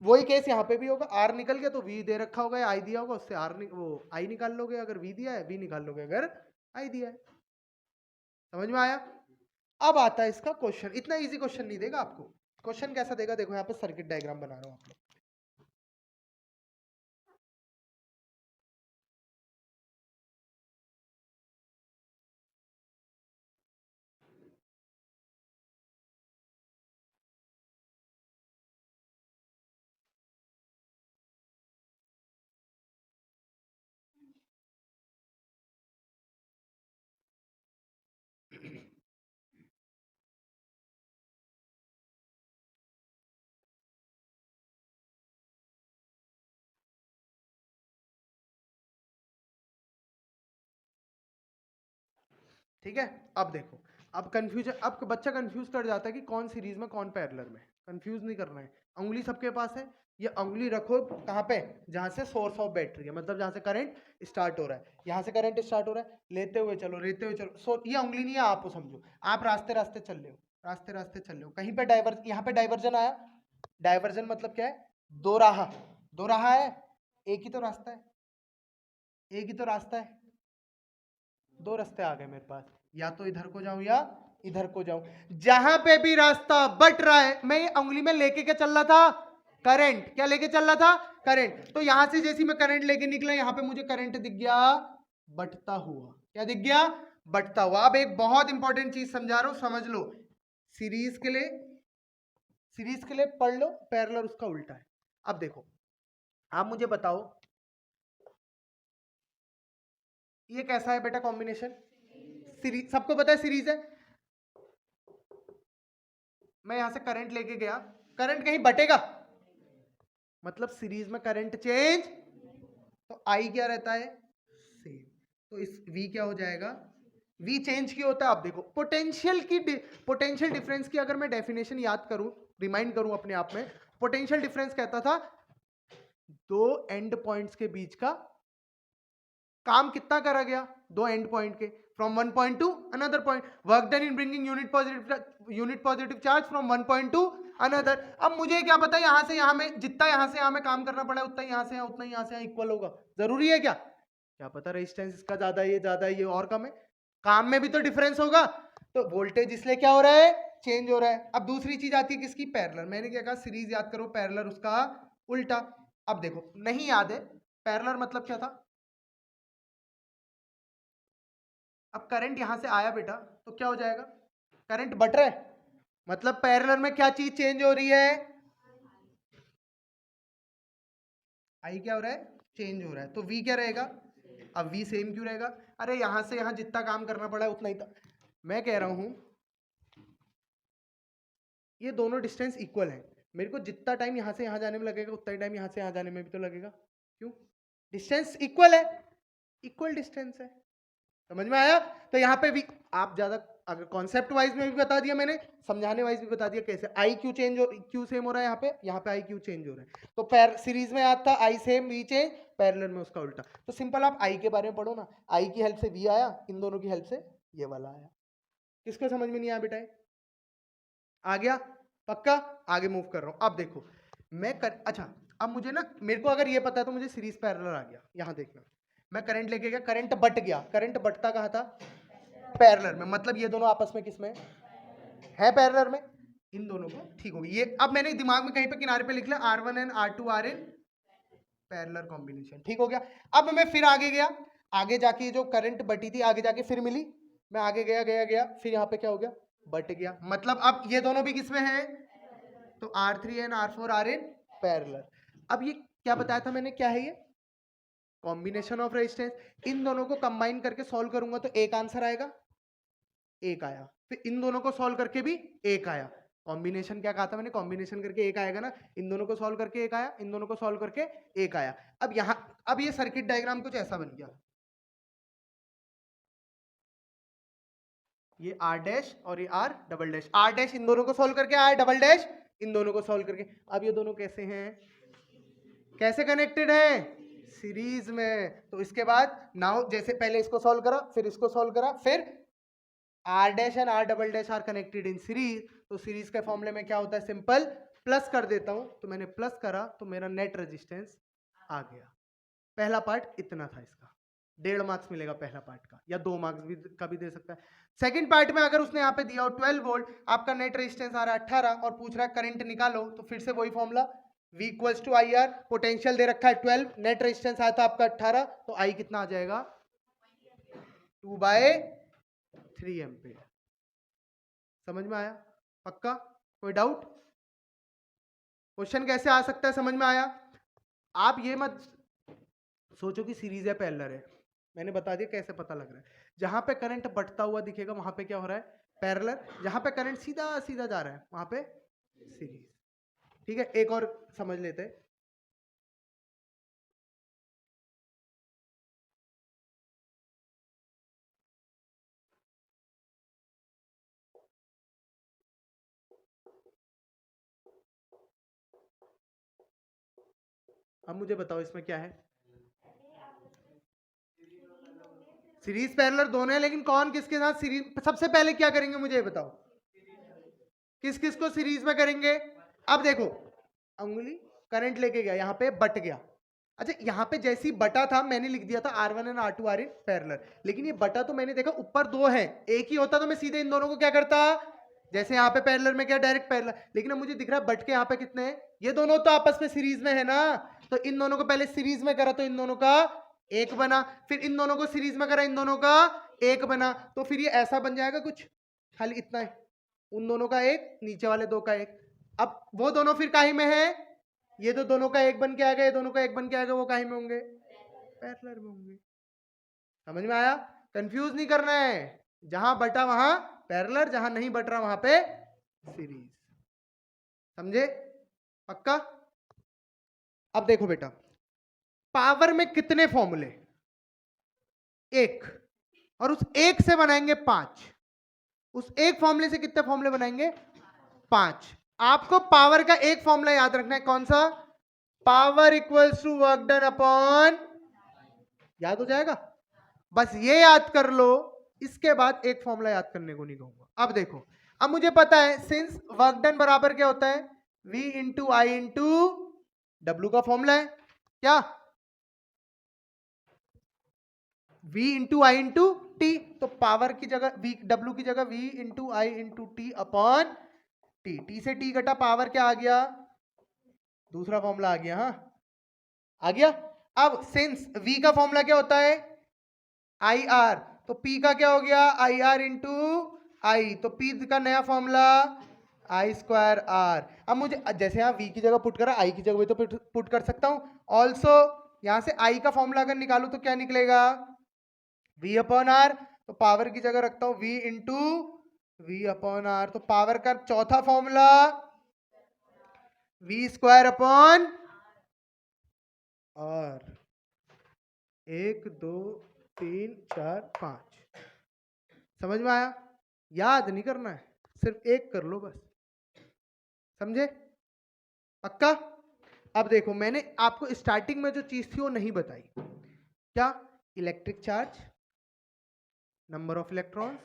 वही केस यहाँ पे भी होगा। आर निकल गया तो वी दे रखा होगा, आई दिया होगा, उससे आर वो आई निकाल लोगे अगर वी दिया है, वी निकाल लोगे अगर आई दिया है। समझ में आया? अब आता है इसका क्वेश्चन। इतना इजी क्वेश्चन नहीं देगा आपको। क्वेश्चन कैसा देगा देखो, यहाँ पे सर्किट डायग्राम बना रहा हूँ आप लोग। ठीक है, अब देखो, अब कंफ्यूजन, अब बच्चा कंफ्यूज कर जाता है कि कौन सीरीज में कौन पैरेलल में। कंफ्यूज नहीं करना है, उंगली सबके पास है, ये उंगली रखो कहाँ पे? जहां से सोर्स ऑफ बैटरी है, मतलब जहां से करंट स्टार्ट हो रहा है। यहाँ से करंट स्टार्ट हो रहा है, लेते हुए चलो, लेते हुए चलो। ये उंगली नहीं है, आप समझो आप रास्ते रास्ते चल रहे हो, रास्ते रास्ते चल रहे हो, कहीं पे डाइवर्स, यहाँ पे डाइवर्जन आया। डाइवर्जन मतलब क्या है? दो राह, दो राह है, एक ही तो रास्ता है, एक ही तो रास्ता है। दो रास्ते आ गए मेरे पास, या तो इधर को जाऊं या इधर को जाऊं। जहां पे भी रास्ता बट रहा है, मैं ये उंगली में लेके क्या चल रहा था? करंट। क्या लेके चल रहा था? करंट। तो यहां से जैसे मैं करंट लेके निकला, यहां पे मुझे करंट दिख गया बटता हुआ। क्या दिख गया? बटता हुआ। अब एक बहुत इंपॉर्टेंट चीज समझा रहा हूं, समझ लो। सीरीज के लिए, सीरीज के लिए पढ़ लो, पैरेलल उसका उल्टा है। अब देखो, आप मुझे बताओ ये कैसा है बेटा कॉम्बिनेशन? सीरीज, सबको पता है सीरीज है। मैं यहां से करंट लेके गया, करंट कहीं बटेगा, मतलब सीरीज में करंट चेंज, तो आई क्या रहता है? सेम। तो इस V क्या हो जाएगा? V चेंज की होता है। आप देखो पोटेंशियल की, पोटेंशियल डिफरेंस की अगर मैं डेफिनेशन याद करूं, रिमाइंड करूं अपने आप में, पोटेंशियल डिफरेंस कहता था दो एंड पॉइंट्स के बीच का काम कितना करा गया? दो एंड पॉइंट के, from one point two another point, work done in bringing unit positive charge from one point two another. अब मुझे क्या पता यहाँ से यहाँ में, जितना यहाँ से यहाँ में काम करना पड़ा उतना यहाँ से यहाँ, उतना यहाँ से यहाँ इक्वल होगा। जरूरी है क्या? क्या पता रेजिस्टेंस इसका ज्यादा है, ये ज्यादा है, ये और कम है, काम में भी तो डिफरेंस होगा। तो वोल्टेज इसलिए क्या हो रहा है? चेंज हो रहा है। अब दूसरी चीज आती है किसकी? पैरेलल। मैंने क्या कहा? सीरीज याद करो, पैरेलल उसका उल्टा। अब देखो नहीं याद है पैरेलल मतलब क्या था? अब करंट यहां से आया बेटा तो क्या हो जाएगा? करंट बट रहा है, मतलब पैरेलल में क्या चीज चेंज हो रही है? आई क्या हो रहा है? चेंज हो रहा है। तो V क्या रहेगा? अब V सेम क्यों रहेगा? अरे यहां से यहां जितना काम करना पड़ा है उतना ही था। मैं कह रहा हूं ये दोनों डिस्टेंस इक्वल है, मेरे को जितना टाइम यहाँ से यहाँ जाने में लगेगा उतना ही टाइम यहाँ से यहाँ जाने में भी तो लगेगा। क्यों? डिस्टेंस इक्वल है, इक्वल डिस्टेंस है। समझ में आया? तो यहाँ पे भी आप ज्यादा अगर कॉन्सेप्ट वाइज में भी बता दिया मैंने, समझाने वाइज भी बता दिया कैसे आई क्यू चेंज हो, क्यू सेम हो रहा है, यहाँ पे आई क्यू चेंज हो रहा है। तो पैर सीरीज में आता आई सेम वी चेंज, पैरेलल में उसका उल्टा। तो सिंपल आप आई के बारे में पढ़ो ना, आई की हेल्प से वी आया, इन दोनों की हेल्प से ये वाला आया। किसको समझ में नहीं आया बेटा? आ गया? पक्का? आगे मूव कर रहा हूं। अब देखो अच्छा अब मुझे ना, मेरे को अगर ये पता है तो मुझे सीरीज पैरेलल आ गया। यहां देखना, मैं करंट लेके गया, करंट बट गया। करंट बटता कहां था? पैरेलल में। मतलब ये दोनों आपस में किसमें है? पैरेलल में। इन दोनों को ठीक होगी ये। अब मैंने दिमाग में कहीं पे किनारे पे लिख लिया R1 and R2 are in parallel combination. ठीक हो गया। अब मैं फिर आगे गया, आगे जाके जो करंट बटी थी आगे जाके फिर मिली, मैं आगे गया गया गया, फिर यहाँ पे क्या हो गया? बट गया। मतलब अब ये दोनों भी किसमें है? तो R3 and R4 are in parallel. अब ये क्या बताया था मैंने, क्या है ये? Combination of resistance. इन दोनों को कंबाइन करके सॉल्व करूंगा तो एक आंसर आएगा, एक आया। फिर इन दोनों को सॉल्व करके भी एक आया। कॉम्बिनेशन क्या कहा था मैंने? कॉम्बिनेशन करके एक आएगा ना। इन दोनों को सॉल्व करके एक आया, इन दोनों को सॉल्व करके एक आया। अब यहां, अब ये सर्किट डायग्राम कुछ ऐसा बन गया, ये आर डैश और ये R double dash. R dash इन दोनों को सॉल्व करके आया, डबल डैश इन दोनों को सॉल्व करके। अब ये दोनों कैसे हैं? कैसे कनेक्टेड है? सीरीज में। तो इसके बाद नाउ जैसे पहले इसको सॉल्व करा, फिर इसको सॉल्व करा, फिर R dash and R double dash are connected in series. तो सीरीज के फॉर्मूले में क्या होता है? सिंपल प्लस कर देता हूं। तो मैंने प्लस करा तो मेरा नेट रेजिस्टेंस आ गया। पहला पार्ट इतना था इसका, 1.5 मार्क्स मिलेगा पहला पार्ट का, या 2 मार्क्स भी का भी दे सकता है। सेकंड पार्ट में अगर उसने यहाँ पे दिया हो 12 वोल्ट, आपका नेट रेजिस्टेंस आ रहा है 18 और पूछ रहा है करंट निकालो, तो फिर से वही formula V equals to I R. Potential दे रखा है 12, नेट रेजिस्टेंस आया था आपका 18, तो I कितना आ जाएगा? 2/3 एम्पियर। समझ में आया? पक्का? कोई डाउट? क्वेश्चन कैसे आ सकता है? समझ में आया? आप ये मत सोचो कि सीरीज है पैरेलल है, मैंने बता दिया कैसे पता लग रहा है। जहां पे करंट बढ़ता हुआ दिखेगा वहां पे क्या हो रहा है? पैरेलल। जहां पे करंट सीधा सीधा जा रहा है वहां पे सीरीज। ठीक है, एक और समझ लेते हैं। अब मुझे बताओ इसमें क्या है? सीरीज पैरेलल दोनों है, लेकिन कौन किसके साथ सीरीज? सबसे पहले क्या करेंगे मुझे ये बताओ, किस किस को सीरीज में करेंगे? अब देखो, अंगुली करंट लेके गया, यहाँ पे बट गया। अच्छा, यहाँ पे जैसी बटा था मैंने लिख दिया था R1 and R2 are in parallel, लेकिन ये बटा तो मैंने देखा ऊपर दो है, एक ही होता तो मैं सीधे इन दोनों को क्या करता? जैसे यहाँ पे पैरेलल में क्या डायरेक्ट पैरेलल, लेकिन अब मुझे दिख रहा है बट के यहाँ पे कितने हैं? ये दोनों तो आपस में सीरीज में है ना, तो इन दोनों को पहले सीरीज में करा तो इन दोनों का एक बना, फिर इन दोनों को सीरीज में करा, इन दोनों का एक बना, तो फिर ये ऐसा बन जाएगा कुछ, खाली इतना है, उन दोनों का एक, नीचे वाले दो का एक। अब वो दोनों फिर काहे में है? ये तो दोनों का एक बन के आएगा, ये दोनों का एक बन के आएगा, वो काहे में होंगे? पैरेलल में होंगे। समझ में आया? कंफ्यूज नहीं करना है, जहां बटा वहां पैरेलल, जहां नहीं बट रहा वहां पे सीरीज। समझे? पक्का? अब देखो बेटा, पावर में कितने फॉर्मूले? एक, और उस एक से बनाएंगे 5। उस एक फॉर्मूले से कितने फॉर्मूले बनाएंगे? 5। आपको पावर का एक फॉर्मूला याद रखना है, कौन सा? Power equals to work done upon, याद हो जाएगा? बस ये याद कर लो, इसके बाद एक फॉर्मूला याद करने को नहीं कहूंगा। अब देखो, अब मुझे पता है सिंस वर्क डन बराबर क्या होता है? V into I into W का फॉर्मूला है क्या? V into I into T, तो पावर की जगह V, डब्ल्यू की जगह V into I into T upon T. T से टी घटा, पावर क्या आ गया? दूसरा फॉर्मूला आ गया। हाँ, आ गया। अब सिंस V का फॉर्मूला क्या होता है? आई आर, तो P का क्या हो गया? आई आर इंटू आई, तो P का नया फॉर्मूला आई स्क्वायर आर। अब मुझे जैसे यहाँ V की जगह पुट करा, I की जगह भी तो पुट कर सकता हूँ। ऑल्सो यहाँ से I का फॉर्मूला अगर निकालू तो क्या निकलेगा? V अपॉन आर, तो पावर की जगह रखता हूँ V into V upon R, तो पावर का चौथा formula V square upon R. 1 2 3 4 5। समझ में आया? याद नहीं करना है, सिर्फ एक कर लो बस। समझे? पक्का? अब देखो, मैंने आपको स्टार्टिंग में जो चीज थी वो नहीं बताई। क्या? Electric charge, number of electrons,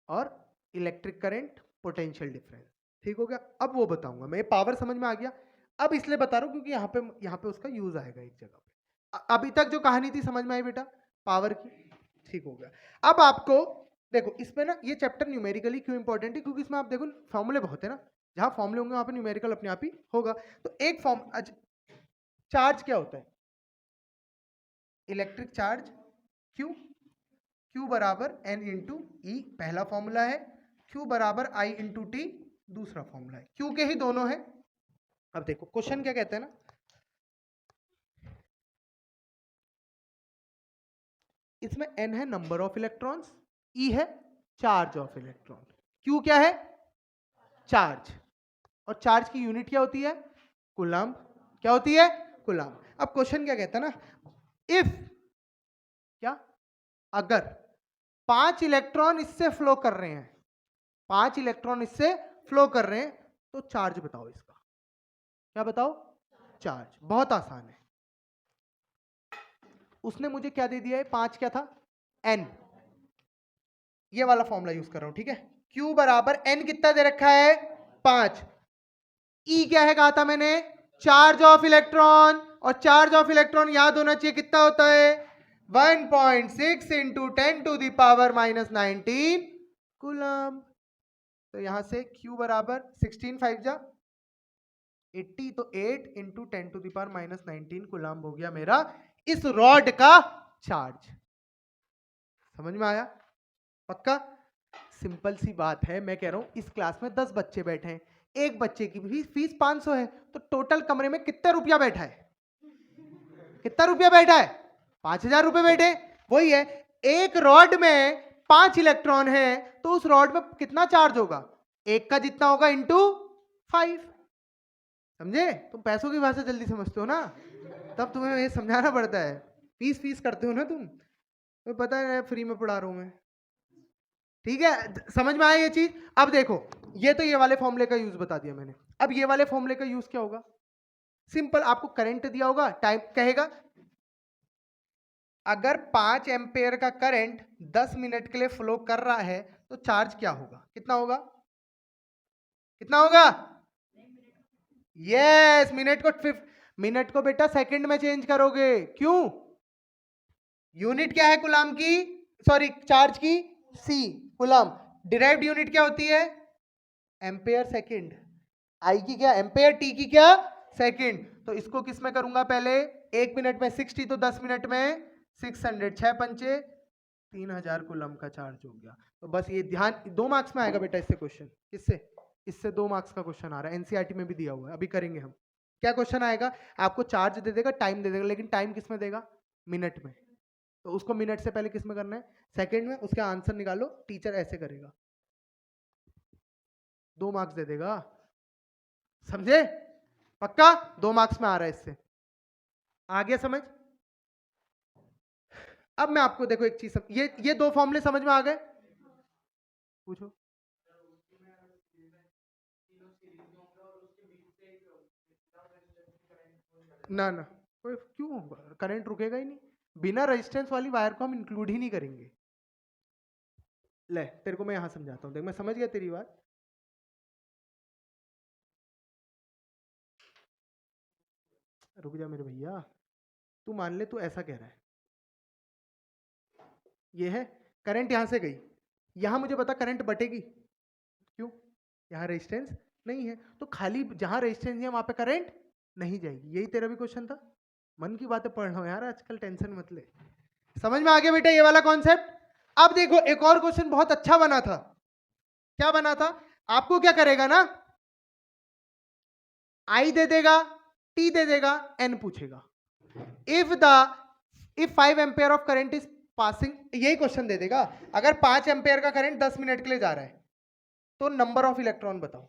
और इलेक्ट्रिक करंट, पोटेंशियल डिफरेंस। ठीक हो गया? अब वो बताऊंगा मैं। पावर समझ में आ गया? अब इसलिए बता रहा हूं क्योंकि यहाँ पे उसका यूज आएगा एक जगह पे। अभी तक जो कहानी थी समझ में आई बेटा पावर की? ठीक हो गया। अब आपको देखो इसमें ना, ये चैप्टर न्यूमेरिकली क्यों इंपॉर्टेंट है, क्योंकि इसमें आप देखो फॉर्मूले बहुत है ना, जहां फॉर्मूले होंगे वहां पे न्यूमेरिकल अपने आप ही होगा। तो एक फॉर्म, चार्ज क्या होता है? इलेक्ट्रिक चार्ज क्यू, Q बराबर N इंटू ई पहला फॉर्मूला है, Q बराबर I इंटू टी दूसरा फॉर्मूला है। Q के ही दोनों है। अब देखो क्वेश्चन क्या कहते हैं ना, इसमें N है नंबर ऑफ इलेक्ट्रॉन्स, E है चार्ज ऑफ इलेक्ट्रॉन, Q क्या है? चार्ज। और चार्ज की यूनिट क्या होती है? कूलम्ब। क्या होती है? कूलम्ब। अब क्वेश्चन क्या कहता है ना, इफ, क्या, अगर 5 इलेक्ट्रॉन इससे फ्लो कर रहे हैं, 5 इलेक्ट्रॉन इससे फ्लो कर रहे हैं, तो चार्ज बताओ इसका। क्या बताओ? चार्ज। बहुत आसान है। उसने मुझे क्या दे दिया है? 5 क्या था? N। ये वाला फॉर्मूला यूज कर रहा हूं, ठीक है? Q बराबर N कितना दे रखा है? 5। E क्या है कहा था मैंने? Charge of electron. और चार्ज ऑफ इलेक्ट्रॉन याद होना चाहिए कितना होता है? 1.6 into 10 to the power minus 19 coulomb. तो यहां से Q बराबर 16 5 जा 80, तो 8 into 10 to the power minus 19 coulomb हो गया मेरा इस रॉड का चार्ज। समझ में आया? पक्का? सिंपल सी बात है। मैं कह रहा हूं इस क्लास में 10 बच्चे बैठे हैं, एक बच्चे की फीस 500 है, तो टोटल कमरे में कितना रुपया बैठा है? कितना रुपया बैठा है? 5000 रुपए बैठे। वही है, एक रॉड में 5 इलेक्ट्रॉन है, तो उस रॉड में कितना चार्ज होगा? एक का जितना होगा इंटू 5। समझे? तुम पैसों की भाषा जल्दी समझते हो ना, तब तुम्हें ये समझाना पड़ता है। फीस फीस करते हो ना तुम, तो पता है फ्री में पढ़ा रहा हूं मैं। ठीक है? समझ में आया ये चीज? अब देखो, ये तो ये वाले फॉर्मूले का यूज बता दिया मैंने। अब ये वाले फॉर्मूले का यूज क्या होगा? सिंपल, आपको करंट दिया होगा, टाइम कहेगा अगर 5 एम्पेयर का करंट 10 मिनट के लिए फ्लो कर रहा है, तो चार्ज क्या होगा? कितना होगा? कितना होगा? यस, मिनट को बेटा सेकंड में चेंज करोगे। क्यों? यूनिट क्या है कूलम्ब की? सॉरी, चार्ज की? सी, कूलम्ब। डिराइव्ड यूनिट क्या होती है? Ampere second. आई की क्या? एम्पेयर। टी की क्या? सेकंड। तो इसको किस में करूंगा पहले? 1 मिनट में 60, तो 10 मिनट में 600, 6 पंचे 3000 कूलम्ब का चार्ज हो गया। तो बस ये ध्यान, 2 मार्क्स में आएगा बेटा इससे क्वेश्चन। किससे? इससे 2 मार्क्स का क्वेश्चन आ रहा है, एनसीईआरटी में भी दिया हुआ है, अभी करेंगे हम। क्या क्वेश्चन आएगा? आपको चार्ज दे देगा, टाइम दे देगा, लेकिन टाइम किस में देगा? मिनट में। तो उसको मिनट से पहले किस में करना है? सेकंड में। उसका आंसर निकालो, टीचर ऐसे करेगा, 2 मार्क्स दे देगा। समझे? पक्का? 2 मार्क्स में आ रहा है इससे। आ गया समझ? अब मैं आपको देखो एक चीज, ये 2 फॉर्मूले समझ में आ गए? पूछो। ना ना, कोई क्यों, करंट रुकेगा ही नहीं। बिना रेजिस्टेंस वाली वायर को हम इंक्लूड ही नहीं करेंगे। ले तेरे को मैं यहां समझाता हूं, देख मैं समझ गया तेरी बात। रुक जा मेरे भैया, तू मान ले तू ऐसा कह रहा है, ये है करंट, यहां से गई, यहां मुझे बता करंट बटेगी क्यों? यहां रेजिस्टेंस नहीं है, तो खाली जहां रेजिस्टेंस है वहां पे करंट नहीं जाएगी। यही तेरा भी क्वेश्चन था। मन की बातें पढ़ रहा हूं यार आजकल, टेंशन मत ले। समझ में आ गया बेटा ये वाला कॉन्सेप्ट? अब देखो एक और क्वेश्चन बहुत अच्छा बना था। क्या बना था? आपको क्या करेगा ना, आई दे देगा, टी दे देगा, एन पूछेगा। If 5 ampere of current is passing, यही क्वेश्चन दे देगा। अगर 5 एम्पेयर का करंट 10 मिनट के लिए जा रहा है, तो नंबर ऑफ इलेक्ट्रॉन बताओ।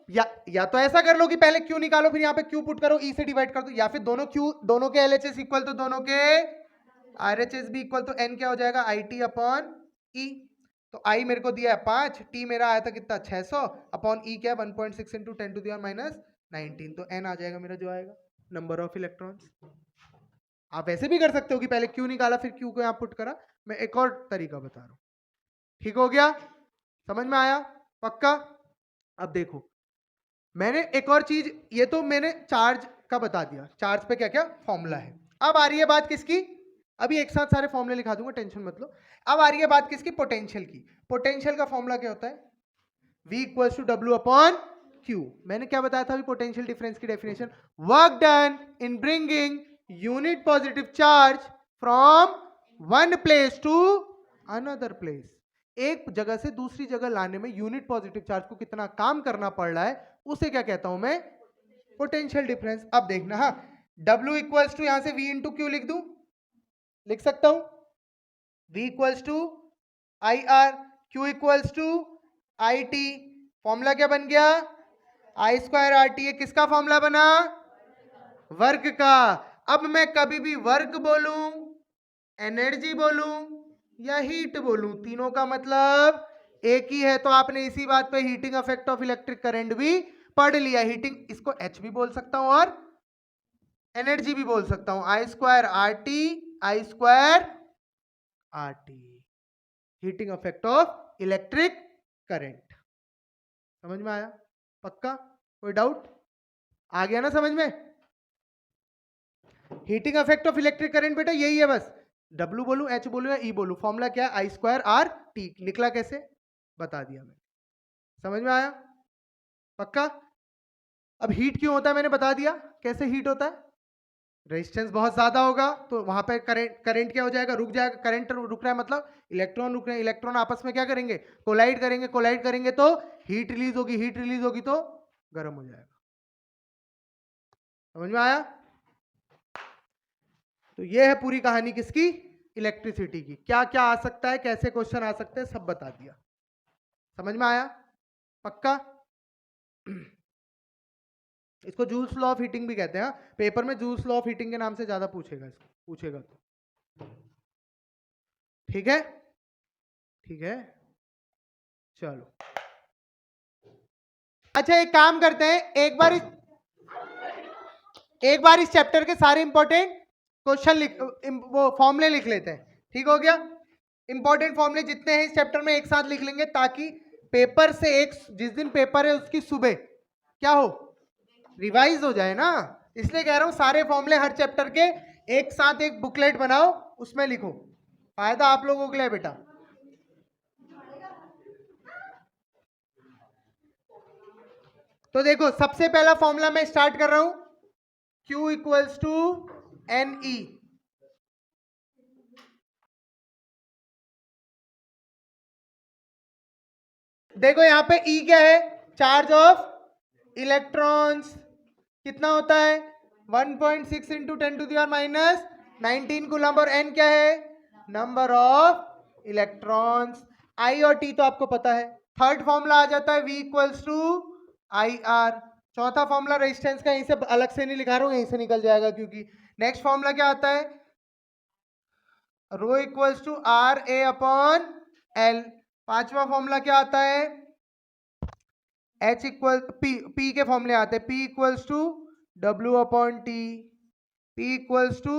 या तो ऐसा कर लो कि पहले क्यू निकालो फिर यहाँ पे क्यू पुट करो, ई से डिवाइड कर दो, या फिर दोनों के एलएचएस इक्वल तो दोनों के आरएचएस भी इक्वल, तो एन क्या हो जाएगा आई टी अपॉन ई। तो आई मेरे को दिया है 5, टी मेरा आया था कितना 600 अपॉन ई क्या 1.6 into 10 to the power minus 19, तो एन आ जाएगा मेरा जो आएगा नंबर ऑफ इलेक्ट्रॉन्स। आप ऐसे भी कर सकते हो कि पहले क्यू निकाला फिर क्यू को यहाँ पुट करा, मैं एक और तरीका बता रहा हूँ। ठीक हो गया, समझ में आया पक्का? अब देखो मैंने एक और चीज, ये तो मैंने चार्ज का बता दिया, चार्ज पे क्या क्या फॉर्मूला है। अब आ रही है बात किसकी, अभी एक साथ सारे फॉर्मूले लिखा दूंगा टेंशन मत लो। अब आ रही है बात किसकी, पोटेंशियल की। पोटेंशियल का फॉर्मूला क्या होता है, V equals to W upon Q. मैंने क्या बताया था अभी पोटेंशियल डिफरेंस की definition, work done in bringing unit positive charge from one place to another place. एक जगह से दूसरी जगह लाने में यूनिट पॉजिटिव चार्ज को कितना काम करना पड़ रहा है उसे क्या कहता हूं मैं, पोटेंशियल डिफरेंस। अब देखना, हाँ W इक्वल्स टू यहां से V इंटू क्यू लिख दूं, लिख सकता हूं, V equals to I R, Q equals to I T. Formula क्या बन गया, आई स्क्वायर आर टी। किसका फॉर्मूला बना, वर्क का। अब मैं कभी भी वर्क बोलूं, एनर्जी बोलूं या हीट बोलूं, तीनों का मतलब एक ही है। तो आपने इसी बात पे heating effect of electric current भी पढ़ लिया। हीटिंग, इसको H भी बोल सकता हूं और एनर्जी भी बोल सकता हूं, I square R T, I square R T, heating effect of electric current. समझ में आया पक्का, कोई डाउट आ गया ना समझ में? Heating effect of electric current बेटा यही है बस, W बोलूं, H बोलूं या E बोलूं, फॉर्मूला क्या है, आई स्क्वायर आर टी। निकला कैसे बता दिया मैंने, समझ में आया पक्का? अब हीट क्यों होता है मैंने बता दिया, कैसे हीट होता है, रेजिस्टेंस बहुत ज्यादा होगा तो वहां पे करंट क्या हो जाएगा, रुक जाएगा। करंट रुक रहा है मतलब इलेक्ट्रॉन रुक रहे हैं, इलेक्ट्रॉन आपस में क्या करेंगे, कोलाइड करेंगे, कोलाइड करेंगे तो हीट रिलीज होगी, हीट रिलीज होगी तो गर्म हो जाएगा। समझ में आया? तो ये है पूरी कहानी किसकी, इलेक्ट्रिसिटी की। क्या क्या आ सकता है, कैसे क्वेश्चन आ सकते हैं, सब बता दिया। समझ में आया पक्का? इसको जूल्स लॉ ऑफ हीटिंग भी कहते हैं, पेपर में जूल्स लॉ ऑफ हीटिंग के नाम से ज्यादा पूछेगा, इसको पूछेगा तो। ठीक है, ठीक है, चलो अच्छा एक काम करते हैं, एक बार इस चैप्टर के सारे इंपॉर्टेंट क्वेश्चन वो फॉर्मूले लिख लेते हैं। ठीक हो गया, इंपॉर्टेंट फॉर्मूले जितने हैं इस चैप्टर में एक साथ लिख लेंगे, ताकि पेपर से जिस दिन पेपर है उसकी सुबह क्या हो, रिवाइज हो जाए ना। इसलिए कह रहा हूं सारे फॉर्मूले हर चैप्टर के एक साथ एक बुकलेट बनाओ, उसमें लिखो, फायदा आप लोगों के लिए बेटा। तो देखो सबसे पहला फॉर्मूला मैं स्टार्ट कर रहा हूं, Q equals to N E. देखो यहां पे E क्या है, चार्ज ऑफ इलेक्ट्रॉन्स, कितना होता है 1.6 into 10 to the power minus 19 coulomb, और N क्या है नंबर ऑफ इलेक्ट्रॉन्स। I और T तो आपको पता है। थर्ड फॉर्मूला आ जाता है V equals to I R. चौथा फॉर्मूला रेजिस्टेंस का, यहीं से अलग से नहीं लिखा रहा हूं, यहीं से निकल जाएगा क्योंकि। नेक्स्ट फॉर्मूला क्या आता है, rho equals to R A upon L. पांचवा फॉर्मूला क्या आता है, H इक्वल P के फॉर्मूले आते हैं, P equals to W upon T, P equals to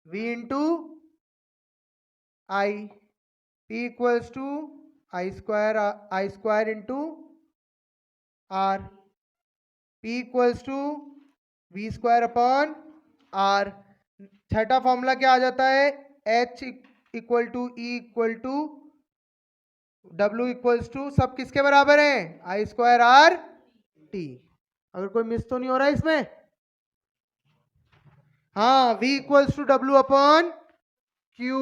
V into I, P equals to I square into R, P equals to V square upon R। छठा formula क्या आ जाता है, H equal to E equal to W equals to, सब किसके बराबर है, आई square R T. अगर कोई मिस तो नहीं हो रहा है इसमें, हाँ V equals to W upon Q।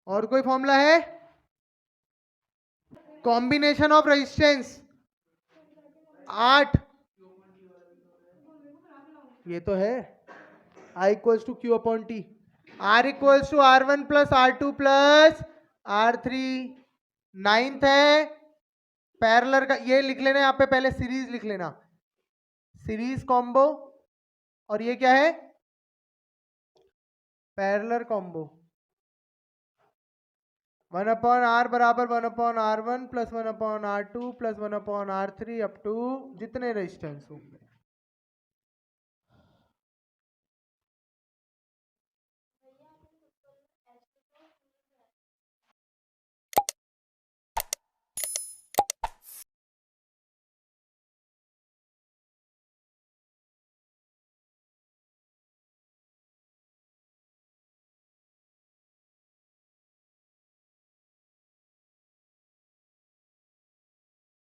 और कोई फॉर्मूला है, कॉम्बिनेशन ऑफ रेजिस्टेंस 8, ये तो है, I equals to Q upon T, R equals to R1 plus R2 plus R3, ninth है पैरेलल का, ये लिख लेना यहाँ पे, पहले सीरीज लिख लेना, सीरीज कॉम्बो, और ये क्या है पैरेलल कॉम्बो। 1/r बराबर 1/r1 plus 1/r2 plus 1/r3 up to जितने रेजिस्टेंस हो।